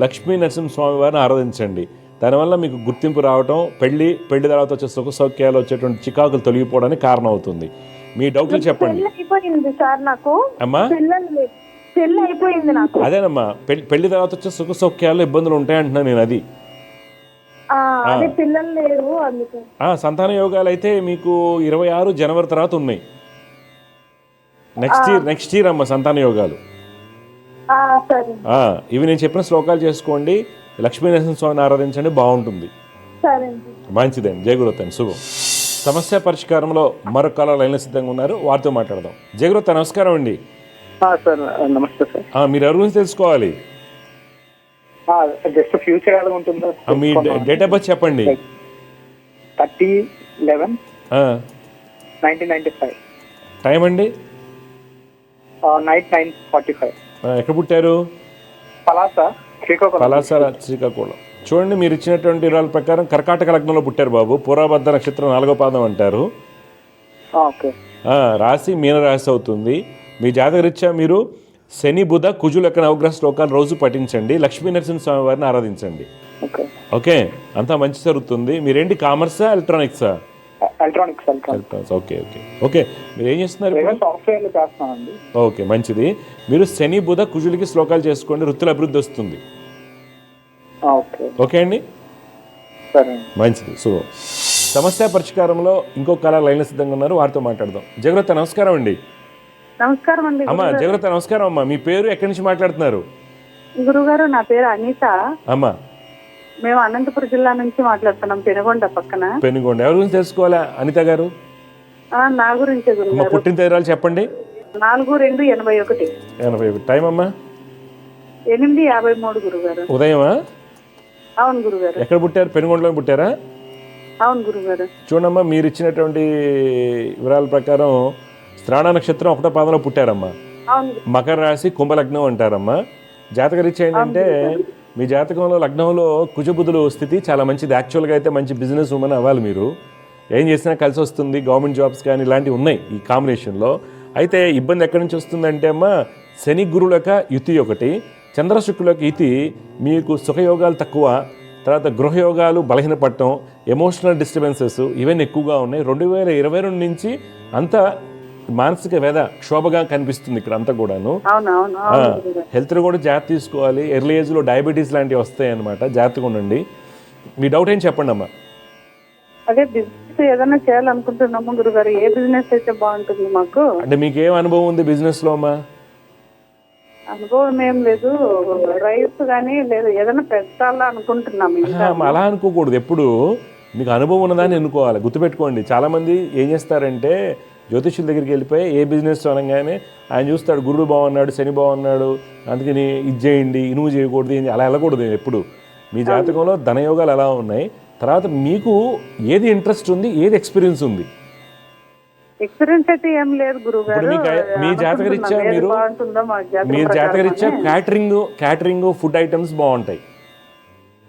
లక్ష్మీ నరసింహస్వామి వారిని ఆరాధించండి. దానివల్ల మీకు గుర్తింపు రావటం, పెళ్లి తర్వాత వచ్చే సుఖ సౌఖ్యాలు వచ్చేటువంటి చికాకులు తొలగిపోవడానికి కారణం అవుతుంది. మీ డౌట్లు చెప్పండి. అమ్మా, అదేనమ్మా, పెళ్లి తర్వాత వచ్చే సుఖ సౌఖ్యాలు ఇబ్బందులు ఉంటాయంటున్నా నేను. అది సంతాన యోగాలు అయితే మీకు 26 జనవరి తర్వాత ఉన్నాయి. నెక్స్ట్ ఇయర్ అమ్మ సంతాన యోగాలు. ఇవి నేను చెప్పిన శ్లోకాలు చేసుకోండి. లక్ష్మీ నరసింహస్వామిని ఆరాధించండి, బాగుంటుంది. మంచిదండి, జయగురుతండి, శుభం. సమస్య పరిష్కారంలో మరొక కాల లైన్లో సిద్ధంగా ఉన్నారు, వారితో మాట్లాడదాం. జయగురుత, నమస్కారం అండి. సార్ నమస్తే సార్. మీరు ఎవరి గురించి తెలుసుకోవాలి? జస్ట్ ఫ్యూచర్ ఎలా ఉంటుందో. మీ డేట్ ఆఫ్ బర్త్ చెప్పండి. 30/11/1995. టైం అండి? నైట్ 9:45. ఎక్కడ పుట్టారు? పలాస, శ్రీకాకుళం. చూడండి, మీరు ఇచ్చినటువంటి వివరాల ప్రకారం కర్కాటక లగ్నంలో పుట్టారు బాబు. పూర్వభద్ర నక్షత్రం 4వ పాదం అంటారు. రాశి మీనరాశి అవుతుంది. మీ జాతకరీత్యా మీరు శని బుధ కుజుల యొక్క నవగ్రహ శ్లోకాలు రోజు పఠించండి. లక్ష్మీ నరసింహస్వామి వారిని ఆరాధించండి. ఓకే, అంతా మంచి జరుగుతుంది. మీరేంటి, కామర్సా ఎలక్ట్రానిక్సా? Electronics okay okay okay. మీరు ఏం చేస్తున్నారు ఇప్పుడు? సాఫ్ట్వేర్ చేస్తానండి. ఓకే, మంచిది. మీరు శని బుధ కుజులకి శ్లోకాలు చేసుకోండి, వృత్తుల అభివృద్ధి వస్తుంది. ఓకే ఓకే అండి, సరే. మంచిది. సో సమస్య పరిష్కారంలో ఇంకో కళ లైన్లో సిద్ధంగా ఉన్నారు, వారితో మాట్లాడదాం. జగరత్త నమస్కారం అండి. నమస్కారం అండి. అమ్మా జగరత్త నమస్కారం అమ్మా. మీ పేరు, ఎక్కడి నుంచి మాట్లాడుతున్నారు? గురుగారు నా పేరు అనిత. అమ్మా మేము అనంతపురం జిల్లా నుంచి మాట్లాడుతున్నాం, పెనుగొండ పక్కన. పెనుగొండ. ఎవరి గురించి తెలుసుకోవాలా అనిత గారు? నా గురించే అమ్మ, గురుగారు. పుట్టిన తేదీలు చెప్పండి. 4/2/81. 81. టైం అమ్మా? 8:53 గురుగారు. ఉదయమా? అవును గురుగారు. ఎక్కడ పుట్టారు? పెనుగొండలో పుట్టారా? అవును గురుగారు. చూడమ్మా, మీరు ఇచ్చినటువంటి వివరాల ప్రకారం శ్రావణ నక్షత్రం 1వ పాదంలో పుట్టారమ్మా. అవును మకర రాశి, కుంభలగ్నం అంటారమ్మా. జాతకరీత్యా ఏంటంటే మీ జాతకంలో లగ్నంలో కుజబుధులు స్థితి చాలా మంచిది. యాక్చువల్గా అయితే మంచి బిజినెస్ ఉమెన్ అవ్వాలి మీరు. ఏం చేసినా కలిసి వస్తుంది, గవర్నమెంట్ జాబ్స్ కానీ ఇలాంటివి ఉన్నాయి ఈ కాంబినేషన్లో. అయితే ఇబ్బంది ఎక్కడి నుంచి వస్తుందంటే అమ్మా, శని గురువుల యొక్క యుతి ఒకటి, చంద్ర శుక్రుల యొక్క యుతి మీకు సుఖయోగాలు తక్కువ, తర్వాత గృహయోగాలు బలహీనపడటం, ఎమోషనల్ డిస్టర్బెన్సెస్ ఇవన్నీ ఎక్కువగా ఉన్నాయి. 2022 నుంచి అంతా మానసిక వ్యధ క్షోభగా కనిపిస్తుంది ఇక్కడ అంతా కూడాను. హెల్త్ కూడా జాగ్రత్త తీసుకోవాలి. ఎర్లీ ఏజ్లో డయాబెటీస్ లాంటివి వస్తాయి అన్నమాట, జాగ్రత్తగా ఉండండి. మీ డౌట్ ఏం చెప్పండి అమ్మా. అదే బిజినెస్ ఏదైనా చేయాలనుకుంటున్నాము గురుగారు, ఏ బిజినెస్ అయితే బాగుంటుంది మాకు? అంటే మీకు ఏం అనుభవం ఉంది బిజినెస్లో అమ్మా? అనుభవం ఏం లేదు, రైస్ కానీ లేదు, ఏదైనా పెట్టాలా అనుకుంటున్నాము. అలా అనుకోకూడదు. ఎప్పుడు మీకు అనుభవం ఉన్నదాన్ని ఎన్నుకోవాలి. గుర్తుపెట్టుకోండి, చాలామంది ఏం చేస్తారంటే జ్యోతిష్యుల దగ్గరికి వెళ్ళిపోయి ఏ బిజినెస్ అనగానే ఆయన చూస్తాడు, గురుడు బాగున్నాడు, శని బాగున్నాడు, అందుకని ఇది చేయండి, ఇనుము చేయకూడదు, అలా వెళ్ళకూడదు. ఎప్పుడు మీ జాతకంలో ధనయోగాలు ఎలా ఉన్నాయి, తర్వాత మీకు ఏది ఇంట్రెస్ట్ ఉంది, ఏది ఎక్స్పీరియన్స్ ఉంది. ఎక్స్పీరియన్స్ అయితే ఏం లేదు గురుగారు. మీ జాతకరీత్యా మీరు జాతకరీత్యా క్యాటరింగ్ ఫుడ్ ఐటమ్స్ బాగుంటాయి.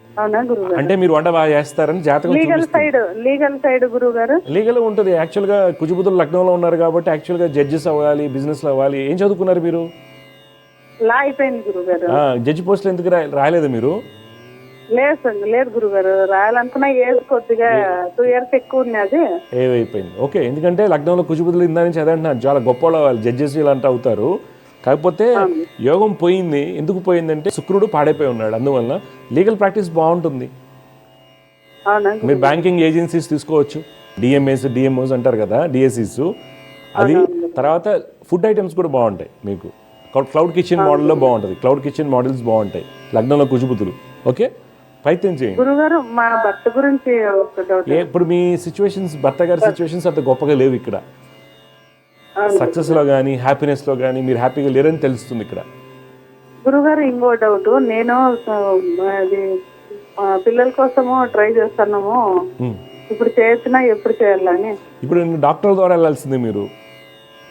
అవునా గురుగారు? అంటే మీరు వంట బాగా చేస్తారని జాతకం. లీగల్ సైడ్ గురుగారు లీగల్ ఉంటుంది. యాక్చువల్గా కుజబుధులు లగ్నంలో ఉన్నారు కాబట్టి యాక్చువల్గా జడ్జెస్ అవ్వాలి, బిజినెస్ అవ్వాలి. ఏం చదువుకున్నారు మీరు? లా అయిపోయింది గురుగారు. జడ్జి పోస్టులు ఎందుకు రాలేదు మీరు? లేదు గురుగారు, రాయాలనుకున్నా ఏజ్ కొద్దిగా 2 years ఎక్కువ ఉన్నది. ఏదైపోయింది. ఓకే, ఎందుకంటే లగ్నంలో కుజబుధులు ఇందా నుంచి అదే అంటున్నారు, చాలా గొప్ప వాళ్ళు జడ్జెస్ ఇలాంటి అవుతారు. కాకపోతే యోగం పోయింది. ఎందుకు పోయిందంటే శుక్రుడు పాడైపోయి ఉన్నాడు, అందువల్ల లీగల్ ప్రాక్టీస్ బాగుంటుంది. మీరు బ్యాంకింగ్ ఏజెన్సీస్ తీసుకోవచ్చు, డిఎంఓస్ అంటారు కదా, డిఎస్సీస్. అది తర్వాత ఫుడ్ ఐటమ్స్ కూడా బాగుంటాయి మీకు. క్లౌడ్ కిచెన్ మోడల్లో బాగుంటుంది, క్లౌడ్ కిచెన్ మోడల్స్ బాగుంటాయి లగ్నంలో కుజబుధులు. ఓకే, ప్రయత్నం చేయండి. గురుగారు మా భర్త గురించి ఇప్పుడు మీ సిచ్యువేషన్స్, భర్త గారి సిచ్యువేషన్స్ అంత గొప్పగా లేవు ఇక్కడ. సక్సెస్లో కానీ హ్యాపీనెస్లో కానీ మీరు హ్యాపీగా లేరని తెలుస్తుంది ఇక్కడ. గురుగారు ఇంకో డౌట్, నేను అది పిల్లల కోసము ట్రై చేస్తున్నాము, ఇప్పుడు చేసినా ఎప్పుడు చేయాలని. ఇప్పుడు డాక్టర్ ద్వారా వెళ్ళాల్సిందే మీరు.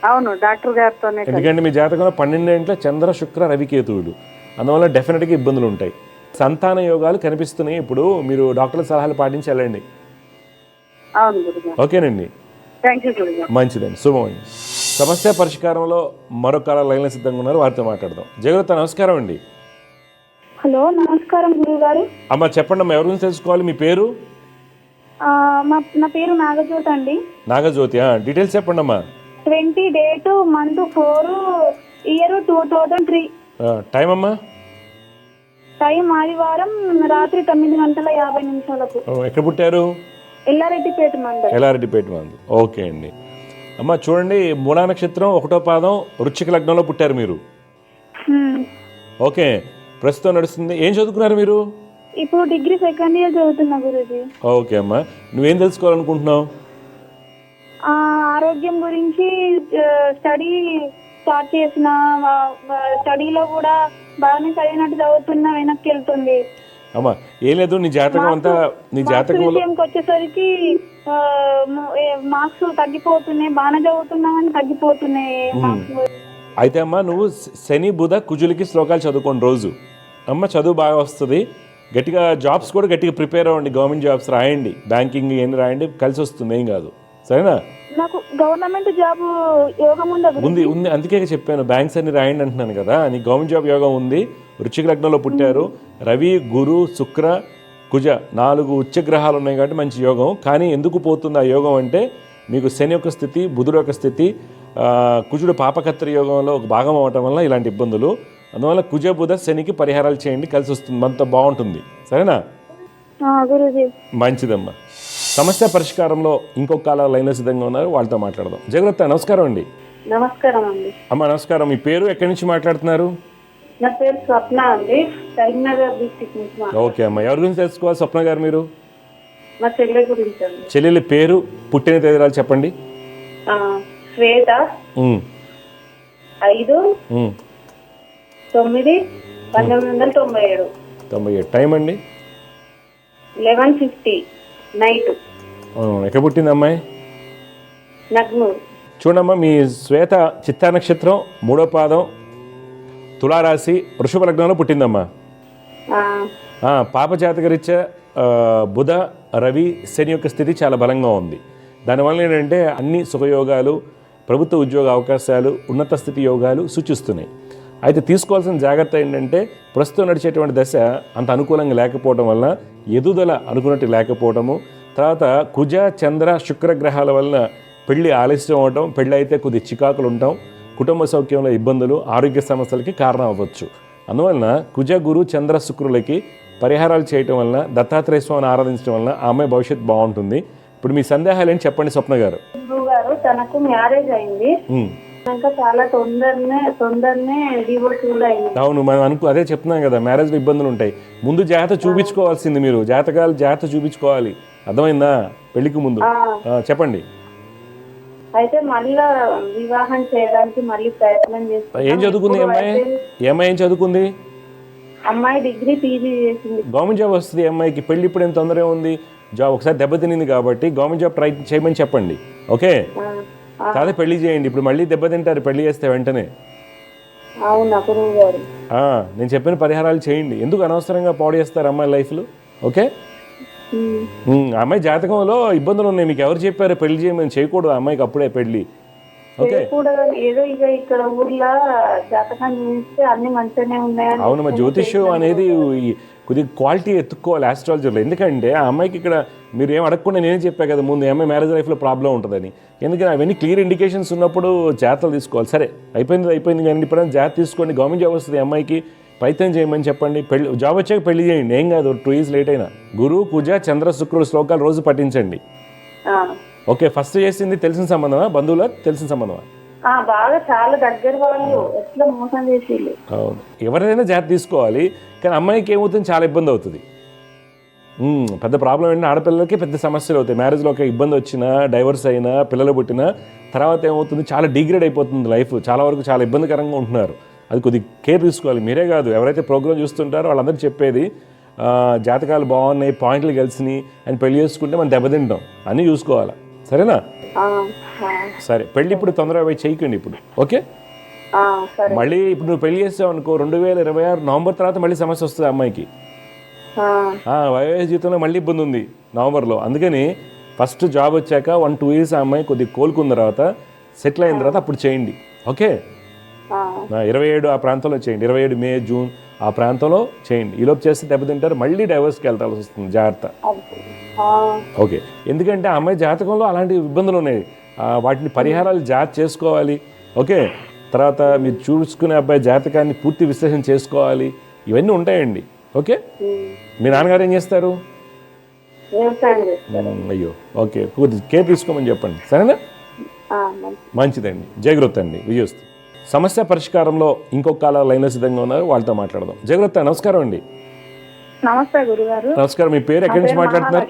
అవును, డాక్టర్ గారితోనే. ఎందుకంటే మీ జాతకంలో 12 చంద్ర శుక్ర రవికేతువులు, అందువల్ల డెఫినెట్గా ఇబ్బందులు ఉంటాయి. సంతాన యోగాలు కనిపిస్తున్నాయి. ఇప్పుడు మీరు డాక్టర్ల సలహాలు పాటించి వెళ్ళండి. అవును గురుగారు. ఓకేనండి, థ్యాంక్ యూ గురుగారు. మంచిదండి, శుభమండి. సమస్య పరిష్కారంలో మరొక లైన్లో సిద్ధంగా ఉన్నారు, వారితో మాట్లాడదాం. జగరత్త నమస్కారం అండి. హలో నమస్కారం గురుగారు. అమ్మ చెప్పండి అమ్మా, ఎవరి గురించి తెలుసుకోవాలి? మీ పేరు? నా పేరు నాగజ్యోతి అండి. నాగజ్యోతి, డీటెయిల్స్ చెప్పండి అమ్మా. 20 date month 4 year 2003. టైం అమ్మా? టైం ఆదివారం రాత్రి 9:50 ఎక్కడ పుట్టారు? ఎల్లారెడ్డిపేట మండలం. ఎల్లారెడ్డిపేట మండలం. ఓకే అండి. అమ్మ చూడండి, మూలా నక్షత్రం 1వ పాదం వృశ్చిక లగ్నంలో పుట్టారు మీరు. ఓకే, ప్రస్తుతం నడుస్తుంది. ఏం చదువుకున్నారు మీరు? ఇప్పుడు డిగ్రీ 2nd year చదువుతున్నా గురుజీ. ఓకే అమ్మా, నువ్వేం తెలుసుకోవాలనుకుంటున్నావు? ఆరోగ్యం గురించి స్టడీ స్టార్ట్ చేసిన, స్టడీలో కూడా బాగానే చదివినట్టు చదువుతున్నా, వెనక్కి వెళ్తుంది. అమ్మా ఏం లేదు, నీ జాతకం అంతా, నీ జాతకం విషయంకి వచ్చేసరికి మార్క్స్ తగ్గిపోతున్నాయి, బాగానే చదువుతున్నామని తగ్గిపోతున్నాయి మార్క్స్. అయితే అమ్మా నువ్వు శని బుధ కుజులకి శ్లోకాలు చదువుకోండి రోజు. అమ్మ చదువు బాగా వస్తుంది. గట్టిగా జాబ్స్ కూడా గట్టిగా ప్రిపేర్ అవ్వండి, గవర్నమెంట్ జాబ్స్ రాయండి, బ్యాంకింగ్ ఏం రాయండి, కలిసి వస్తుంది, ఏం కాదు. సరేనా? నాకు గవర్నమెంట్ జాబ్ యోగం ఉంది. అందుకే చెప్పాను, బ్యాంక్స్ అన్ని రాయండి అంటున్నాను కదా. నీకు గవర్నమెంట్ జాబ్ యోగం ఉంది. వృశ్చిక లగ్నంలో పుట్టారు. రవి గురు శుక్ర కుజ 4 ఉచ్చగ్రహాలు ఉన్నాయి కాబట్టి మంచి యోగం. కానీ ఎందుకు పోతుంది ఆ యోగం అంటే మీకు శని యొక్క స్థితి, బుధుడు యొక్క స్థితి, కుజుడు పాపకత్ర యోగంలో ఒక భాగం అవటం వల్ల ఇలాంటి ఇబ్బందులు. అందువల్ల కుజ బుధ శనికి పరిహారాలు చేయండి, కలిసి వస్తుంది, మనతో బాగుంటుంది. సరేనా? గురుజీ. మంచిదమ్మా. సమస్య పరిష్కారంలో ఇంకొక కాల లైన్లో సిద్ధంగా ఉన్నారు, వాళ్ళతో మాట్లాడదాం. జగరత్త నమస్కారం అండి. నమస్కారం అండి. అమ్మ నమస్కారం. మీ పేరు ఎక్కడి నుంచి మాట్లాడుతున్నారు? నా పేరు స్వప్న అండి, కరీంనగర్ డిస్ట్రిక్ట్ నుంచి ఓకే అమ్మ. ఎవరి గురించి తెలుసుకోవాలి స్వప్న గారు మీరు? మా చెల్లె గురించి అండి. చెల్లెలి పేరు, పుట్టిన తేదీరాలు చెప్పండి. శ్వేత 5/9/1997. 97. టైం అండి 11:50 నైట్. ఎక్కడ పుట్టింది అమ్మాయి? నగ్నూర్. చూడమ్మా, మీ శ్వేత చిత్తా నక్షత్రం 3వ పాదం, తులారాశి, వృషభ లగ్నంలో పుట్టిందమ్మా. పాప జాతకరీత్యా బుధ, రవి, శని యొక్క స్థితి చాలా బలంగా ఉంది. దానివల్ల ఏంటంటే అన్ని సుఖయోగాలు, ప్రభుత్వ ఉద్యోగ అవకాశాలు, ఉన్నత స్థితి యోగాలు సూచిస్తున్నాయి. అయితే తీసుకోవాల్సిన జాగ్రత్త ఏంటంటే ప్రస్తుతం నడిచేటువంటి దశ అంత అనుకూలంగా లేకపోవడం వల్ల ఎదుదల అనుకున్నట్టు లేకపోవడము, తర్వాత కుజ, చంద్ర, శుక్రగ్రహాల వలన పెళ్లి ఆలస్యం అవడం, పెళ్ళి అయితే కొద్ది చికాకులు ఉంటాం, కుటుంబ సౌఖ్యంలో ఇబ్బందులు, ఆరోగ్య సమస్యలకి కారణం అవ్వచ్చు. అందువలన కుజ, గురు, చంద్ర, శుక్రులకి పరిహారాలు చేయటం వలన, దత్తాత్రేయ స్వామిని ఆరాధించడం వలన ఆమె భవిష్యత్తు బాగుంటుంది. ఇప్పుడు మీ సందేహాలు ఏంటి చెప్పండి స్వప్న గారు. గురువు గారు, తనకు మ్యారేజ్ అయింది, ఇంకా చాలా తొందరనే డివోర్స్ కూడా అయింది. అవును, మనం అదే చెప్తున్నాం కదా, మ్యారేజ్లో ఇబ్బందులు ఉంటాయి. ముందు జాగ్రత్త చూపించుకోవాల్సింది మీరు, జాగ్రత్త చూపించుకోవాలి. అర్థమైందా? పెళ్లికి ముందు చెప్పండి. అయితే మళ్ళీ వివాహం చేయడానికి మళ్ళీ ప్రయత్నం చేస్తాను. ఏం చదువుకుంది అమ్మాయి? ఏం చదువుకుంది? అమ్మాయి డిగ్రీ, పీజీ చేసింది. గవర్నమెంట్ జాబ్ వస్తుంది అమ్మాయికి. పెళ్లి ఇప్పుడు ఏం తొందర ఉంది? జాబ్ ఒకసారి దెబ్బతినింది కాబట్టి గవర్నమెంట్ జాబ్ ట్రై చేయమని చెప్పండి. ఓకే, కాదే పెళ్లి చేయండి. ఇప్పుడు మళ్ళీ దెబ్బతింటారు పెళ్లి చేస్తే వెంటనే. అవునా గురువు గారు? నేను చెప్పిన పరిహారాలు చేయండి. ఎందుకు అనవసరంగా పాడు చేస్తారు అమ్మాయి లైఫ్లో? ఓకే, అమ్మాయి జాతకంలో ఇబ్బందులు ఉన్నాయి. మీకు ఎవరు చెప్పారు పెళ్లి చేయమని? చేయకూడదు అమ్మాయికి అప్పుడే పెళ్లి. ఓకే, ఏదో ఇక ఇక్కడ ఊర్లో జాతకం చూస్తే అన్ని మంచిగానే ఉన్నాయి. అవును, మా జ్యోతిష్యం అనేది కొద్దిగా క్వాలిటీ ఎత్తుక్కోవాలి ఆస్ట్రాలజీలో. ఎందుకంటే ఆ అమ్మాయికి ఇక్కడ మీరు ఏం అడగకుండా నేనే చెప్పా కదా ముందు, అమ్మాయి మ్యారేజ్ లైఫ్లో ప్రాబ్లం ఉంటుందని. ఎందుకంటే అవన్నీ క్లియర్ ఇండికేషన్స్ ఉన్నప్పుడు జాగ్రత్తలు తీసుకోవాలి. సరే అయిపోయింది కానీ ఇప్పుడు జాగ్రత్త తీసుకోండి. గవర్నమెంట్ జాబ్ వస్తుంది అమ్మాయికి, ప్రయత్నం చేయమని చెప్పండి. పెళ్లి జాబ్ వచ్చాక పెళ్లి చేయండి, ఏం కాదు, 2 years లేట్ అయినా. గురు, కుజ, చంద్ర, శుక్రుడు శ్లోకాలు రోజు పఠించండి. ఓకే, ఫస్ట్ చేసింది తెలిసిన సంబంధమా, బంధువుల తెలిసిన సంబంధమా? బాగా చాలా దగ్గర వాళ్ళు, ఎట్లా మోసం చేసి. అవును, ఎవరైనా జాగ్రత్త తీసుకోవాలి. కానీ అమ్మాయికి ఏమవుతుంది, చాలా ఇబ్బంది అవుతుంది. పెద్ద ప్రాబ్లం ఏంటంటే ఆడపిల్లలకి పెద్ద సమస్యలు అవుతాయి. మ్యారేజ్లో ఒక ఇబ్బంది వచ్చినా, డైవర్స్ అయినా, పిల్లలు పుట్టినా తర్వాత ఏమవుతుంది, చాలా డిగ్రేడ్ అయిపోతుంది లైఫ్. చాలా వరకు చాలా ఇబ్బందికరంగా ఉంటున్నారు. అది కొద్దిగా కేర్ తీసుకోవాలి. మీరే కాదు, ఎవరైతే ప్రోగ్రామ్ చూస్తుంటారో వాళ్ళందరూ చెప్పేది జాతకాలు బాగున్నాయి, పాయింట్లు కలిసినాయి అని పెళ్లి చేసుకుంటే మనం దెబ్బతింటాం, అన్నీ చూసుకోవాలి. సరేనా? సరే, పెళ్ళి ఇప్పుడు తొందరగా పోయి చేయకండి ఇప్పుడు. ఓకే, మళ్ళీ ఇప్పుడు నువ్వు పెళ్లి చేస్తావు అనుకో, 2026 నవంబర్ తర్వాత మళ్ళీ సమస్య వస్తుంది అమ్మాయికి. వైవాహిక జీవితంలో మళ్ళీ ఇబ్బంది ఉంది నవంబర్లో. అందుకని ఫస్ట్ జాబ్ వచ్చాక 1-2 years ఆ అమ్మాయి కొద్దిగా కోలుకున్న తర్వాత, సెటిల్ అయిన తర్వాత అప్పుడు చేయండి. ఓకే, 27 ఆ ప్రాంతంలో చేయండి. 27 మే, జూన్ ఆ ప్రాంతంలో చేయండి. ఈలోపు చేస్తే దెబ్బతింటారు, మళ్ళీ డైవర్స్కి వెళ్తాల్సి వస్తుంది. జాగ్రత్త. ఓకే, ఎందుకంటే ఆ అమ్మాయి జాతకంలో అలాంటి ఇబ్బందులు ఉన్నాయి. వాటిని పరిహారాలు జాగ్రత్త చేసుకోవాలి. ఓకే, తర్వాత మీరు చూసుకునే అబ్బాయి జాతకాన్ని పూర్తి విశ్లేషణ చేసుకోవాలి. ఇవన్నీ ఉంటాయండి. ఓకే, మీ నాన్నగారు ఏం చేస్తారు? అయ్యో, ఓకే, కేర్ తీసుకోమని చెప్పండి. సరేనా? మంచిదండి, జయగ్రత్ అండి, విజయస్తు. సమస్య పరిష్కారంలో ఇంకొక కాల లైన్లో సిద్ధంగా ఉన్నారు, వాళ్ళతో మాట్లాడదాం. జయగ్రత్ నమస్కారం అండి. నమస్తే గురుగారు. నమస్కారం. మీ పేరు ఎక్కడి నుంచి మాట్లాడుతున్నారు?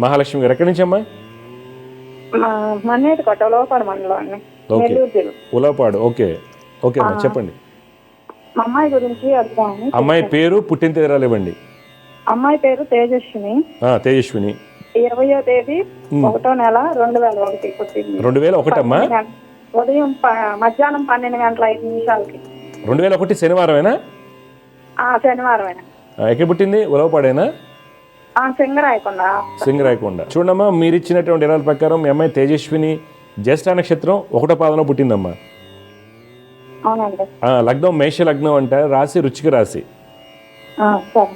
మహాలక్ష్మి గారు. ఎక్కడి నుంచి అమ్మా? ఉలవపాడు మండలం. ఓకే, ఉలవపాడు. ఓకే ఓకే అమ్మా, చెప్పండి. అమ్మాయి గురించి అడుగుతాను. అమ్మాయి పేరు, పుట్టిన తేదీరాలు ఇవ్వండి. అమ్మాయి పేరు తేజస్విని. తేజస్విని 20వ తేదీ 1వ నెల 2001 పుట్టింది. 2001 అమ్మా? ఉదయం మధ్యాహ్నం 12:05 2001 శనివారమేనా? శనివారమేనా. ఎక్కడ పుట్టింది? ఉలవపాడేనా? సింగరాయకొండ. చూడమ్మా, మీరు ఇచ్చినటువంటి ఇరాల ప్రకారం మీ అమ్మాయి తేజస్విని జ్యేష్ఠ నక్షత్రం 1వ పాదంలో పుట్టిందమ్మా. లగ్నం మేష లగ్నం అంటారు, రాశి వృశ్చిక రాశి.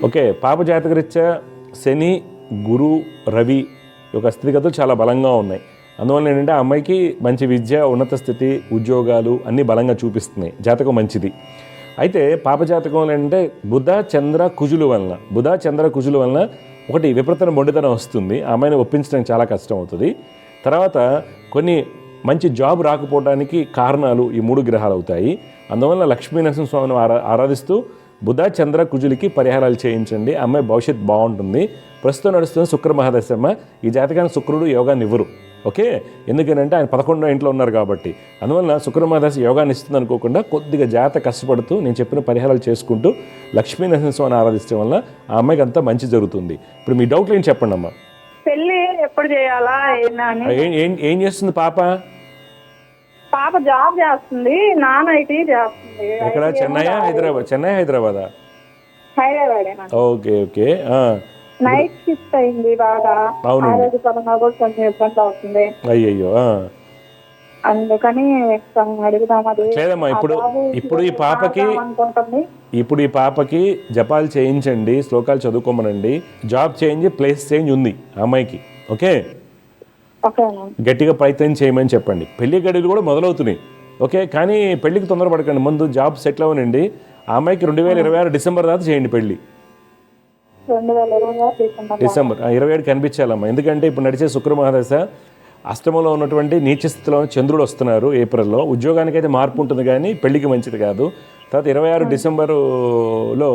ఓకే, పాప జాతకరీత్యా శని, గురు, రవి యొక్క స్థితిగతులు చాలా బలంగా ఉన్నాయి. అందువల్ల ఏంటంటే ఆ అమ్మాయికి మంచి విద్య, ఉన్నత స్థితి, ఉద్యోగాలు అన్నీ బలంగా చూపిస్తున్నాయి. జాతకం మంచిది. అయితే పాప జాతకంలో ఏంటంటే బుధ, చంద్ర, కుజుల వలన ఒకటి విపరీతమైన మొండితనం వస్తుంది. ఆ అమ్మాయిని ఒప్పించడానికి చాలా కష్టం అవుతుంది. తర్వాత కొన్ని మంచి జాబ్ రాకపోవడానికి కారణాలు ఈ 3 గ్రహాలు అవుతాయి. అందువల్ల లక్ష్మీనరసింహ స్వామిని ఆరాధిస్తూ బుధ, చంద్ర, కుజులకి పరిహారాలు చేయించండి. అమ్మాయి భవిష్యత్తు బాగుంటుంది. ప్రస్తుతం నడుస్తున్న శుక్ర మహాదశమ. ఈ జాతకానికి శుక్రుడు యోగాన్ని ఇవ్వరు. ఓకే, ఎందుకనంటే ఆయన 11వ ఇంట్లో ఉన్నారు కాబట్టి. అందువల్ల శుక్ర మహాదశ యోగాన్ని ఇస్తుంది అనుకోకుండా కొద్దిగా జాగ్రత్త కష్టపడుతూ నేను చెప్పిన పరిహారాలు చేసుకుంటూ లక్ష్మీనరసింహ స్వామిని ఆరాధించడం వల్ల ఆ అమ్మాయికి అంతా మంచి జరుగుతుంది. ఇప్పుడు మీ డౌట్లు ఏం చెప్పండి అమ్మా. పెళ్లి ఎప్పుడు చేయాలా ఏం చేస్తుంది పాప? పాప జాబ్ చేస్తుంది, నాన్న ఐటీ చేస్తుంది. ఎక్కడ? హైదరాబాదా? హైదరాబాద్. ఓకే. నైట్ షిఫ్ట్ అయింది బాగా. ఆరోగ్యపరంగా కూడా కొంచెం ఇబ్బంది అవుతుంది. అయ్యయ్యో. అందుకని అడుగుదాం. అది లేదమ్మా, ఇప్పుడు ఈ పాపకి జపాలు చేయించండి, శ్లోకాలు చదువుకోమనండి. జాబ్ చేంజ్, ప్లేస్ చేంజ్ ఉంది ఆ అమ్మాయికి. ఓకే, గట్టిగా ప్రయత్నం చేయమని చెప్పండి. పెళ్లి గడువులు కూడా మొదలవుతున్నాయి. ఓకే, కానీ పెళ్లికి తొందరపడకండి. ముందు జాబ్ సెటిల్ అవ్వనండి. ఆ అమ్మాయికి 2026 డిసెంబర్ దాకా చేయండి పెళ్లి. డిసెంబర్ 27 కనిపించాలమ్మా. ఎందుకంటే ఇప్పుడు నడిచే శుక్ర మహాదశ అష్టమంలో ఉన్నటువంటి నీచ స్థితిలో చంద్రుడు వస్తున్నారు ఏప్రిల్లో. ఉద్యోగానికి అయితే మార్పు ఉంటుంది కానీ పెళ్లికి మంచిది కాదు. తర్వాత 26 డిసెంబరులో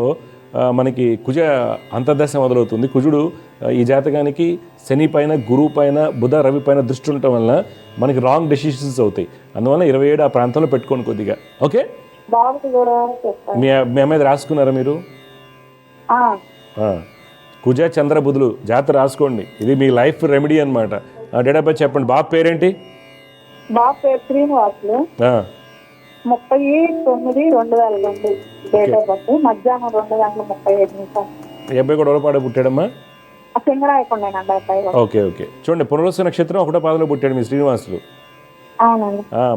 మనకి కుజ అంతర్దశ మొదలవుతుంది. కుజుడు ఈ జాతకానికి శని పైన, గురువు పైన, బుధ, రవి పైన దృష్టి ఉండటం వల్ల మనకి రాంగ్ డెసిషన్స్ అవుతాయి. అందువల్ల 27 ఆ ప్రాంతంలో పెట్టుకోండి కొద్దిగా. ఓకే, మీ అమ్మాయి రాసుకున్నారా మీరు? కుజ, చంద్ర, బుధులు జాతర రాసుకోండి. ఇది మీ లైఫ్ రెమెడీ అనమాట. డేట్ ఆఫ్ బర్త్ చెప్పండి. బాబు పేరేంటి? బాబు పేరు శ్రీనివాసులు. 30/9/2002 date of birth. మధ్యాహ్నం 2:35. ఈ అబ్బాయి కూడా ఎవరపాడ పుట్టాడమ్మా? ఓకే. చూడండి, పునర్వసు నక్షత్రం 1వ పాదంలో పుట్టాడు మీ శ్రీనివాసులు.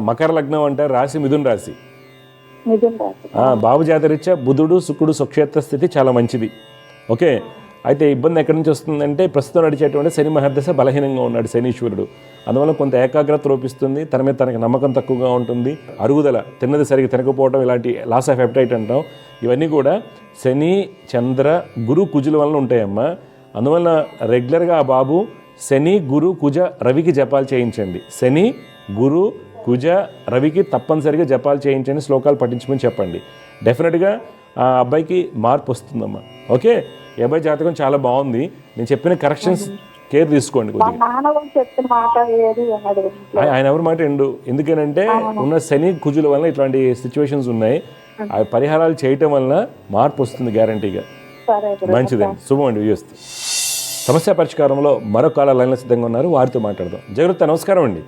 మకర లగ్నం అంటారు, రాశి మిథున రాశి. బాబు జాతరీత్యా బుధుడు, శుక్రుడు స్వక్షేత్ర స్థితి చాలా మంచిది. ఓకే, అయితే ఇబ్బంది ఎక్కడి నుంచి వస్తుందంటే ప్రస్తుతం నడిచేటువంటి శని మహర్దశ బలహీనంగా ఉన్నాడు శనీశ్వరుడు. అందువల్ల కొంత ఏకాగ్రత లోపిస్తుంది, తన మీద తనకి నమ్మకం తక్కువగా ఉంటుంది, అరుగుదల, తిన్నది సరిగ్గా తినకపోవడం, ఇలాంటి లాస్ ఆఫ్ ఎపటైట్ అంటాం. ఇవన్నీ కూడా శని, చంద్ర, గురు, కుజుల వలన ఉంటాయమ్మా. అందువల్ల రెగ్యులర్గా ఆ బాబు శని, గురు, కుజ, రవికి జపాలు చేయించండి. శని, గురు, కుజ, రవికి తప్పనిసరిగా జపాలు చేయించండి, శ్లోకాలు పఠించమని చెప్పండి. డెఫినెట్గా ఆ అబ్బాయికి మార్పు వస్తుందమ్మా. ఓకే, ఈ అబ్బాయి జాతకం చాలా బాగుంది. నేను చెప్పిన కరెక్షన్స్ కేర్ తీసుకోండి కొద్దిగా. ఆయన ఎవరి మాట ఎండు, ఎందుకనంటే ఉన్న శని, కుజుల వల్ల ఇట్లాంటి సిచ్యువేషన్స్ ఉన్నాయి. ఆ పరిహారాలు చేయటం వలన మార్పు వస్తుంది గ్యారంటీగా. మంచిదండి, శుభం అండి. వ్యూస్తూ సమస్య పరిష్కారంలో మరో కాల లైన్లో సిద్ధంగా ఉన్నారు, వారితో మాట్లాడదాం. జాగ్రత్త. నమస్కారం అండి.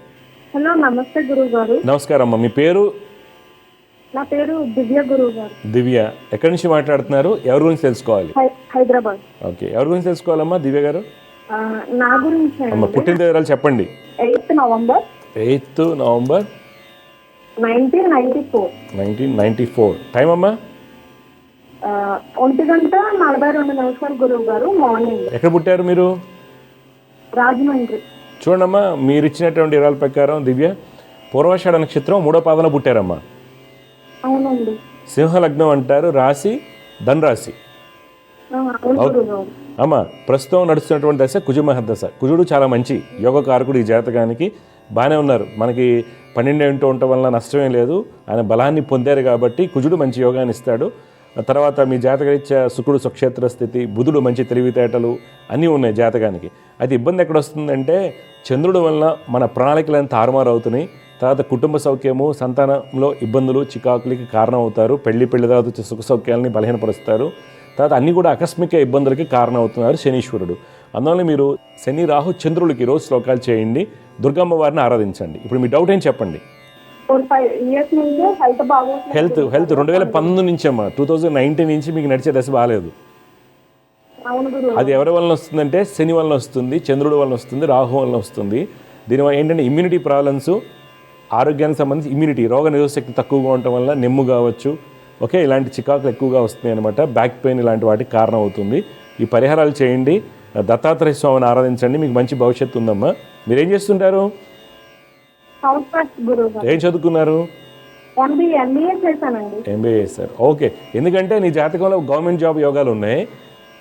హలో, నమస్తే గురువు గారు. నమస్కారం అమ్మా. మీ పేరు? నా పేరు దివ్య గురువు గారు. దివ్య, ఎక్కడి నుంచి మాట్లాడుతున్నారు? ఎవరి గురించి తెలుసుకోవాలి? హైదరాబాద్. ఓకే, ఎవరి గురించి తెలుసుకోవాలమ్మా దివ్య గారు? నా గురించి. అమ్మా, పుట్టిన వివరాలు చెప్పండి. 8th November 1994. టైం అమ్మా? 1:42 గురువు గారు, మార్నింగ్. ఎక్కడ పుట్టారు మీరు? రాజమండ్రి. చూడమ్మా, మీరు ఇచ్చినటువంటి వివరాల ప్రకారం దివ్య పూర్వాషాఢ నక్షత్రం 3వ పాదంలో పుట్టారమ్మా. అవునండి. సింహ లగ్నం అంటారు, రాశి ధనరాశి. అమ్మా, ప్రస్తుతం నడుస్తున్నటువంటి దశ కుజ మహర్దశ. కుజుడు చాలా మంచి యోగకారకుడు ఈ జాతకానికి. బాగానే ఉన్నారు. మనకి 12 ఇంటూ ఉండటం వల్ల నష్టమే లేదు. ఆయన బలాన్ని పొందారు కాబట్టి కుజుడు మంచి యోగాన్ని ఇస్తాడు. తర్వాత మీ జాతకరీత్యా శుక్రుడు స్వక్షేత్ర స్థితి, బుధుడు మంచి తెలివితేటలు అన్నీ ఉన్నాయి జాతకానికి. అయితే ఇబ్బంది ఎక్కడ వస్తుందంటే చంద్రుడు వలన మన ప్రణాళికలను తారుమారు అవుతున్నాయి. తర్వాత కుటుంబ సౌఖ్యము, సంతానంలో ఇబ్బందులు, చికాకులకి కారణం అవుతారు. పెళ్లి తర్వాత సుఖ సౌఖ్యాలని బలహీనపరుస్తారు. తర్వాత అన్నీ కూడా ఆకస్మిక ఇబ్బందులకి కారణం అవుతున్నారు శనీశ్వరుడు. అందువల్ల మీరు శని, రాహు, చంద్రులకి రోజు శ్లోకాలు చేయండి, దుర్గమ్మ వారిని ఆరాధించండి. ఇప్పుడు మీ డౌట్ ఏం చెప్పండి. హెల్త్ 2019 నుంచి అమ్మా, 2019 నుంచి మీకు నడిచే దశ బాగాలేదు. అది ఎవరి వలన వస్తుందంటే శని వలన వస్తుంది, చంద్రుడి వలన వస్తుంది, రాహు వలన వస్తుంది. దీనివల్ల ఏంటంటే ఇమ్యూనిటీ ప్రాబ్లమ్స్, ఆరోగ్యానికి సంబంధించి ఇమ్యూనిటీ, రోగ నిరోధశక్తి తక్కువగా ఉండటం వల్ల నెమ్ము కావచ్చు. ఓకే, ఇలాంటి చికాకులు ఎక్కువగా వస్తున్నాయి అనమాట. బ్యాక్ పెయిన్ ఇలాంటి వాటికి కారణం అవుతుంది. ఈ పరిహారాలు చేయండి. దత్తాత్రేయ స్వామిని ఆరాధించండి, మీకు మంచి భవిష్యత్తు ఉందమ్మా. మీరేం చేస్తుంటారు? హౌస్ ఫస్ట్ గురువు గారు. ఏం చదువుకున్నారు? ఎంబీఏ చేశానండి. ఎంబీఏ చేశారు. ఓకే. ఎందుకంటే నీ జాతకంలో గవర్నమెంట్ జాబ్ యోగాలు ఉన్నాయి.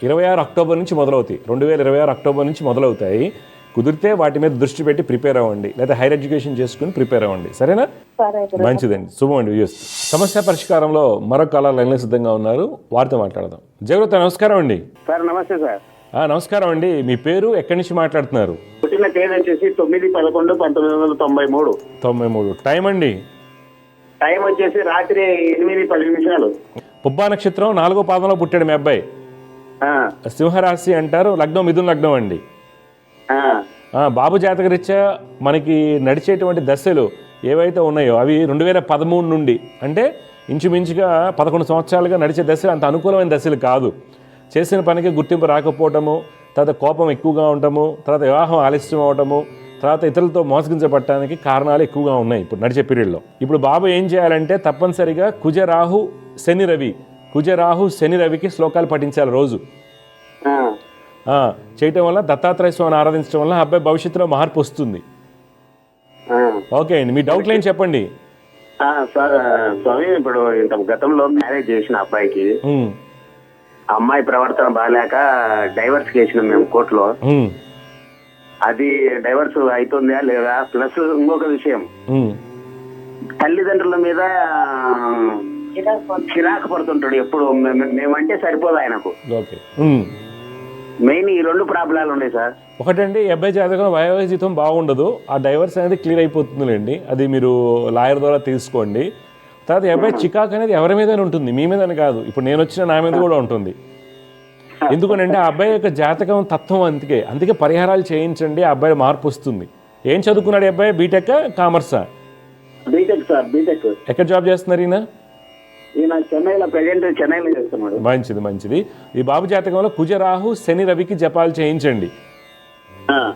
26 అక్టోబర్ నుంచి మొదలవుతాయి. 2026 అక్టోబర్ నుంచి మొదలవుతాయి. కుదిరితే వాటి మీద దృష్టి పెట్టి ప్రిపేర్ అవ్వండి, లేదా హైర్ ఎడ్యుకేషన్ చేసుకుని ప్రిపేర్ అవ్వండి. సరేనా? సరే గురువు. మంచిదండి. శుభం అండి. వ్యూస్ సమస్య పరిష్కారంలో మరొక కాలర్ లైన్లో సిద్ధంగా ఉన్నారు, వారితో మాట్లాడదాం. జయవ్రత నమస్కారం అండి. సార్ నమస్తే సార్. నమస్కారం అండి. మీ పేరు, ఎక్కడి నుంచి మాట్లాడుతున్నారు? పుట్టిన తేదీ వచ్చేసి 9/11/1993. 93. టైం అండి? టైం వచ్చేసి రాత్రి 8:10. పుబ్బా నక్షత్రం 4వ పాదంలో పుట్టాడు మీ అబ్బాయి. సింహరాశి అంటారు, లగ్నం మిథున లగ్నం అండి. బాబు జాతకరీత్యా మనకి నడిచేటువంటి దశలు ఏవైతే ఉన్నాయో అవి 2013 నుండి, అంటే ఇంచుమించుగా 11 సంవత్సరాలుగా నడిచే దశలు అంత అనుకూలమైన దశలు కాదు. చేసిన పనికి గుర్తింపు రాకపోవటము, తర్వాత కోపం ఎక్కువగా ఉండటము, తర్వాత వివాహం ఆలస్యం అవటము, తర్వాత ఇతరులతో మోసగించబడటానికి కారణాలు ఎక్కువగా ఉన్నాయి ఇప్పుడు నడిచే పీరియడ్లో. ఇప్పుడు బాబు ఏం చేయాలంటే తప్పనిసరిగా కుజరాహు శని రవికి శ్లోకాలు పఠించాలి రోజు. చేయటం వల్ల, దత్తాత్రేయ స్వామిని ఆరాధించడం వల్ల అబ్బాయి భవిష్యత్తులో మార్పు వస్తుంది. ఓకే అండి, మీ డౌట్లు ఏం చెప్పండి. సార్ స్వామి, ఇప్పుడు ఇంత గతంలో మ్యారేజ్ చేసిన అబ్బాయికి అమ్మాయి ప్రవర్తన బాగాలేక డైవర్స్ చేసినాం మేము కోర్టులో. అది డైవర్స్ అవుతుందా లేదా? ప్లస్ ఇంకొక విషయం, తల్లిదండ్రుల మీద చిరాకు పడుతుంటాడు ఎప్పుడు. మేమంటే సరిపోదు ఆయనకు. ఓకే. మెయిన్ ఈ 2 ప్రాబ్లాలు ఉన్నాయి సార్. ఒకటండి, ఈ అబ్బాయి జాతకం వైవాహిక జీవితం బాగుండదు, ఆ డైవర్స్ అనేది క్లియర్ అయిపోతుందిలేండి, అది మీరు లాయర్ ద్వారా తీసుకోండి. తర్వాత ఈ అబ్బాయి చికాకు అనేది ఎవరి మీదనే ఉంటుంది, మీ మీదని కాదు. ఇప్పుడు నేను వచ్చిన నా మీద కూడా ఉంటుంది. ఎందుకనంటే ఆ అబ్బాయి యొక్క జాతకం తత్వం అందుకే పరిహారాలు చేయించండి, ఆ అబ్బాయి మార్పు వస్తుంది. ఏం చదువుకున్నాడు ఈ అబ్బాయి? బీటెక్, కామర్సా? B Tech sir, B Tech. ఎక్కడ జాబ్ చేస్తున్నారు ఈయన? చెన్నైలో, ప్రెజెంట్ చెన్నైలో చేస్తున్నాడు. మంచిది. ఈ బాబు జాతకంలో కుజరాహు శని రవికి జపాలు చేయించండి.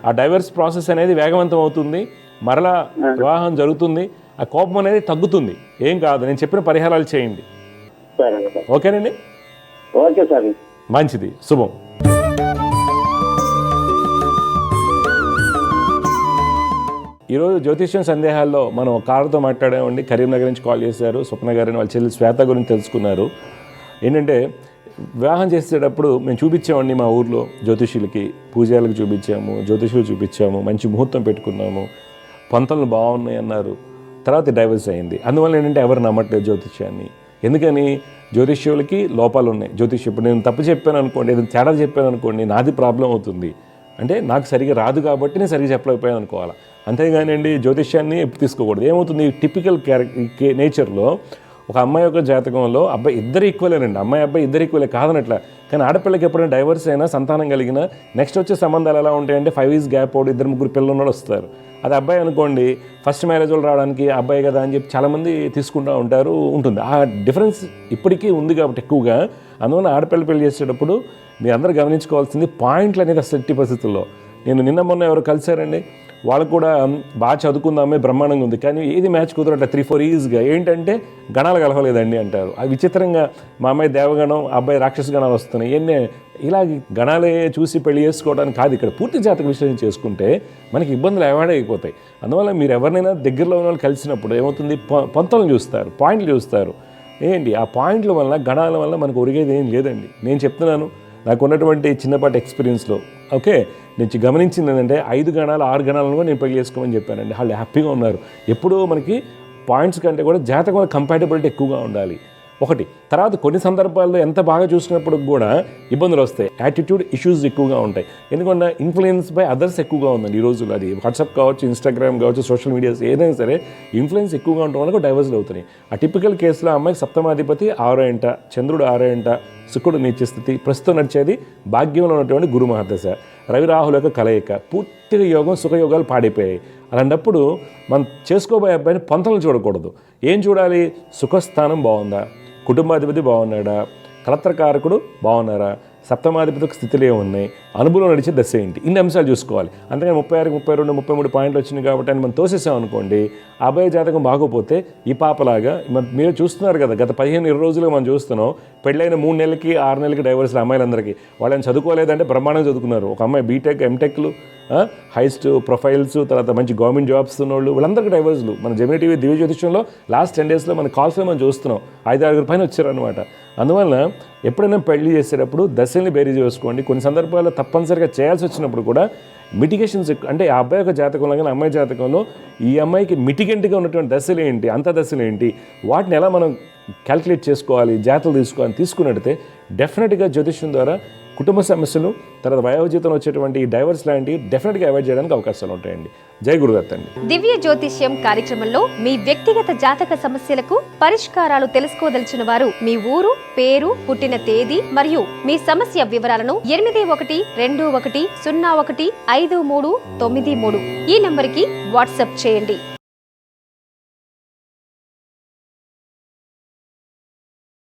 ఆ డైవర్స్ ప్రాసెస్ అనేది వేగవంతం అవుతుంది, మరలా వివాహం జరుగుతుంది, ఆ కోపం అనేది తగ్గుతుంది. ఏం కాదు, నేను చెప్పిన పరిహారాలు చేయండి. ఓకేనండి? Okay sir. మంచిది, శుభం. ఈరోజు జ్యోతిష్యం సందేహాల్లో మనం కారుతో మాట్లాడామండి. కరీంనగర్ నుంచి కాల్ చేశారు స్వప్న గారిని, వాళ్ళ చెల్లి శ్వేత గురించి తెలుసుకున్నారు. ఏంటంటే వివాహం చేసేటప్పుడు మేము చూపించామండి మా ఊర్లో జ్యోతిష్యులకి, పూజాలకు చూపించాము, జ్యోతిష్యులు చూపించాము, మంచి ముహూర్తం పెట్టుకున్నాము, పంతలు బాగున్నాయి అన్నారు. తర్వాత డైవర్స్ అయింది. అందువల్ల ఏంటంటే ఎవరు నమ్మట్లేదు జ్యోతిష్యాన్ని. ఎందుకని? జ్యోతిష్యులకి లోపాలు ఉన్నాయి. ఇప్పుడు నేను తప్పు చెప్పాను అనుకోండి, ఏదైనా తేడా చెప్పాను అనుకోండి, నాది ప్రాబ్లం అవుతుంది. అంటే నాకు సరిగా రాదు కాబట్టి నేను సరిగా చెప్పలేకపోయాను అనుకోవాలి. అంతేగానండి జ్యోతిష్యాన్ని ఎప్పుడు తీసుకోకూడదు. ఏమవుతుంది, టిపికల్ నేచర్లో ఒక అమ్మాయి యొక్క జాతకంలో అబ్బాయి ఇద్దరు ఈక్వలేనండి, అమ్మాయి అబ్బాయి ఇద్దరు ఈక్వలే కాదనట్లా. కానీ ఆడపిల్లకి ఎప్పుడైనా డైవర్స్ అయినా, సంతానం కలిగినా నెక్స్ట్ వచ్చే సంబంధాలు ఎలా ఉంటాయంటే 5 years గ్యాప్ అవుడు, 2-3 పిల్లలు ఉన్నాడు వస్తారు. అది అబ్బాయి అనుకోండి, ఫస్ట్ మ్యారేజ్ వాళ్ళు రావడానికి అబ్బాయి కదా అని చెప్పి చాలామంది తీసుకుంటూ ఉంటుంది. ఆ డిఫరెన్స్ ఇప్పటికీ ఉంది కాబట్టి ఎక్కువగా. అందువల్ల ఆడపిల్ల పెళ్లి చేసేటప్పుడు మీరు అందరూ గమనించుకోవాల్సింది పాయింట్లు అనేది అసలు ఎట్టి పరిస్థితుల్లో. నేను నిన్న మొన్న ఎవరు కలిశారండి, వాళ్ళు కూడా బాగా చదువుకుందామే, బ్రహ్మాండంగా ఉంది, కానీ ఏది మ్యాచ్ కుదరట్లా 3-4 yearsగా. ఏంటంటే గణాలు కలవలేదండి అంటారు. అది విచిత్రంగా మా అమ్మాయి దేవగణం, అబ్బాయి రాక్షస గణాలు వస్తున్నాయి. ఎన్ని ఇలా గణాలే చూసి పెళ్లి చేసుకోవడానికి కాదు, ఇక్కడ పూర్తి జాతక విశ్లేషణ చేసుకుంటే మనకి ఇబ్బందులు అవాయిడ్ అయిపోతాయి. అందువల్ల మీరు ఎవరినైనా దగ్గరలో ఉన్న వాళ్ళు కలిసినప్పుడు ఏమవుతుంది, పొంతలను చూస్తారు, పాయింట్లు చూస్తారు. ఏంటి ఆ పాయింట్ల వల్ల, గణాల వల్ల మనకు ఒరిగేది ఏం లేదండి. నేను చెప్తున్నాను నాకు ఉన్నటువంటి చిన్నపాటి ఎక్స్పీరియన్స్లో. ఓకే, నేను గమనించింది ఏంటంటే 5 గణాలు 6 గణాలను కూడా నేను పెళ్లి చేసుకోమని చెప్పానండి. వాళ్ళు హ్యాపీగా ఉన్నారు. ఎప్పుడూ మనకి పాయింట్స్ కంటే కూడా జాతకం కంపాటబిలిటీ ఎక్కువగా ఉండాలి ఒకటి. తర్వాత కొన్ని సందర్భాల్లో ఎంత బాగా చూసినప్పుడు కూడా ఇబ్బందులు వస్తాయి, యాటిట్యూడ్ ఇష్యూస్ ఎక్కువగా ఉంటాయి. ఎందుకంటే ఇన్ఫ్లుయెన్స్ బై అదర్స్ ఎక్కువగా ఉందండి ఈ రోజుల్లో. అది వాట్సాప్ కావచ్చు, ఇన్స్టాగ్రామ్ కావచ్చు, సోషల్ మీడియాస్ ఏదైనా సరే ఇన్ఫ్లుయెన్స్ ఎక్కువగా ఉండడం వల్ల డైవర్స్లు అవుతున్నాయి. ఆ టిపికల్ కేసులో అమ్మాయికి సప్తమాధిపతి 6వ ఇంట, చంద్రుడు 6వ ఇంట, శుక్రుడు నీచ స్థితి, ప్రస్తుతం నడిచేది భాగ్యంలో ఉన్నటువంటి గురు మహాదశ, రవి రాహుల యొక్క కలయిక, పూర్తిగా యోగం సుఖయోగాలు పాడైపోయాయి. అలాంటప్పుడు మనం చేసుకోబోయే అబ్బాయిని పంతలు చూడకూడదు. ఏం చూడాలి? సుఖస్థానం బాగుందా, కుటుంబాధిపతి బాగున్నాడా, కలత్రకారకుడు బాగున్నారా, సప్తమాధిపతి స్థితిలో ఉన్నాయి, అనుభవం నడిచే దశ ఏంటి, ఇన్ని అంశాలు చూసుకోవాలి. అంతేగాని 36, 32, 33 పాయింట్లు వచ్చినాయి కాబట్టి అని మనం తోసేసాం అనుకోండి, అబ్బాయి జాతకం బాగోపోతే ఈ పాపలాగా మీరు చూస్తున్నారు కదా, గత 15-20 రోజులుగా మనం చూస్తున్నాం, పెళ్ళైన 3 నెలలకి 6 నెలలకి డైవర్స్లు అమ్మాయిలందరికీ. వాళ్ళని చదువుకోలేదంటే బ్రహ్మాండంగా చదువుకున్నారు. ఒక అమ్మాయి బీటెక్, ఎంటెక్లు, హైస్ట్ ప్రొఫైల్స్, తర్వాత మంచి గవర్నమెంట్ జాబ్స్ ఉన్నోళ్ళు, వాళ్ళందరికీ డైవర్స్లు. మన జెమినీ టీవీ దివ్య జ్యోతిష్యంలో లాస్ట్ 10 డేస్లో మన కాల్స్లో మనం చూస్తున్నాం 5-6 పైన వచ్చారనమాట. అందువల్ల ఎప్పుడైనా పెళ్లి చేసేటప్పుడు దశల్ని బేరీ చేసుకోండి. కొన్ని సందర్భాల్లో తప్పనిసరిగా చేయాల్సి వచ్చినప్పుడు కూడా మిటిగేషన్స్, అంటే ఆ అబ్బాయి యొక్క జాతకంలో కానీ అమ్మాయి జాతకంలో ఈ అమ్మాయికి మిటిగెంట్గా ఉన్నటువంటి దశలు ఏంటి, అంత దశలు ఏంటి, వాటిని ఎలా మనం క్యాల్కులేట్ చేసుకోవాలి, జాతలు తీసుకోవాలి. తీసుకున్నట్టయితే డెఫినెట్గా జ్యోతిష్యం ద్వారా కుటుంబ సమస్యలు, తర్వాత వయోజీతం వచ్చేటువంటి డైవర్స్ లాంటివి డెఫినెట్గా అవాయిడ్ చేయడానికి అవకాశాలు ఉంటాయండి. జై గురుదత్త అండి. దివ్య జ్యోతిష్యం కార్యక్రమంలో మీ వ్యక్తిగత జాతక సమస్యలకు పరిష్కారాలు తెలుసుకోదలిచిన వారు మీ ఊరు, పేరు, పుట్టిన తేదీ మరియు మీ సమస్య వివరాలను 8121015393 ఈ నంబర్కి వాట్సాప్ చేయండి.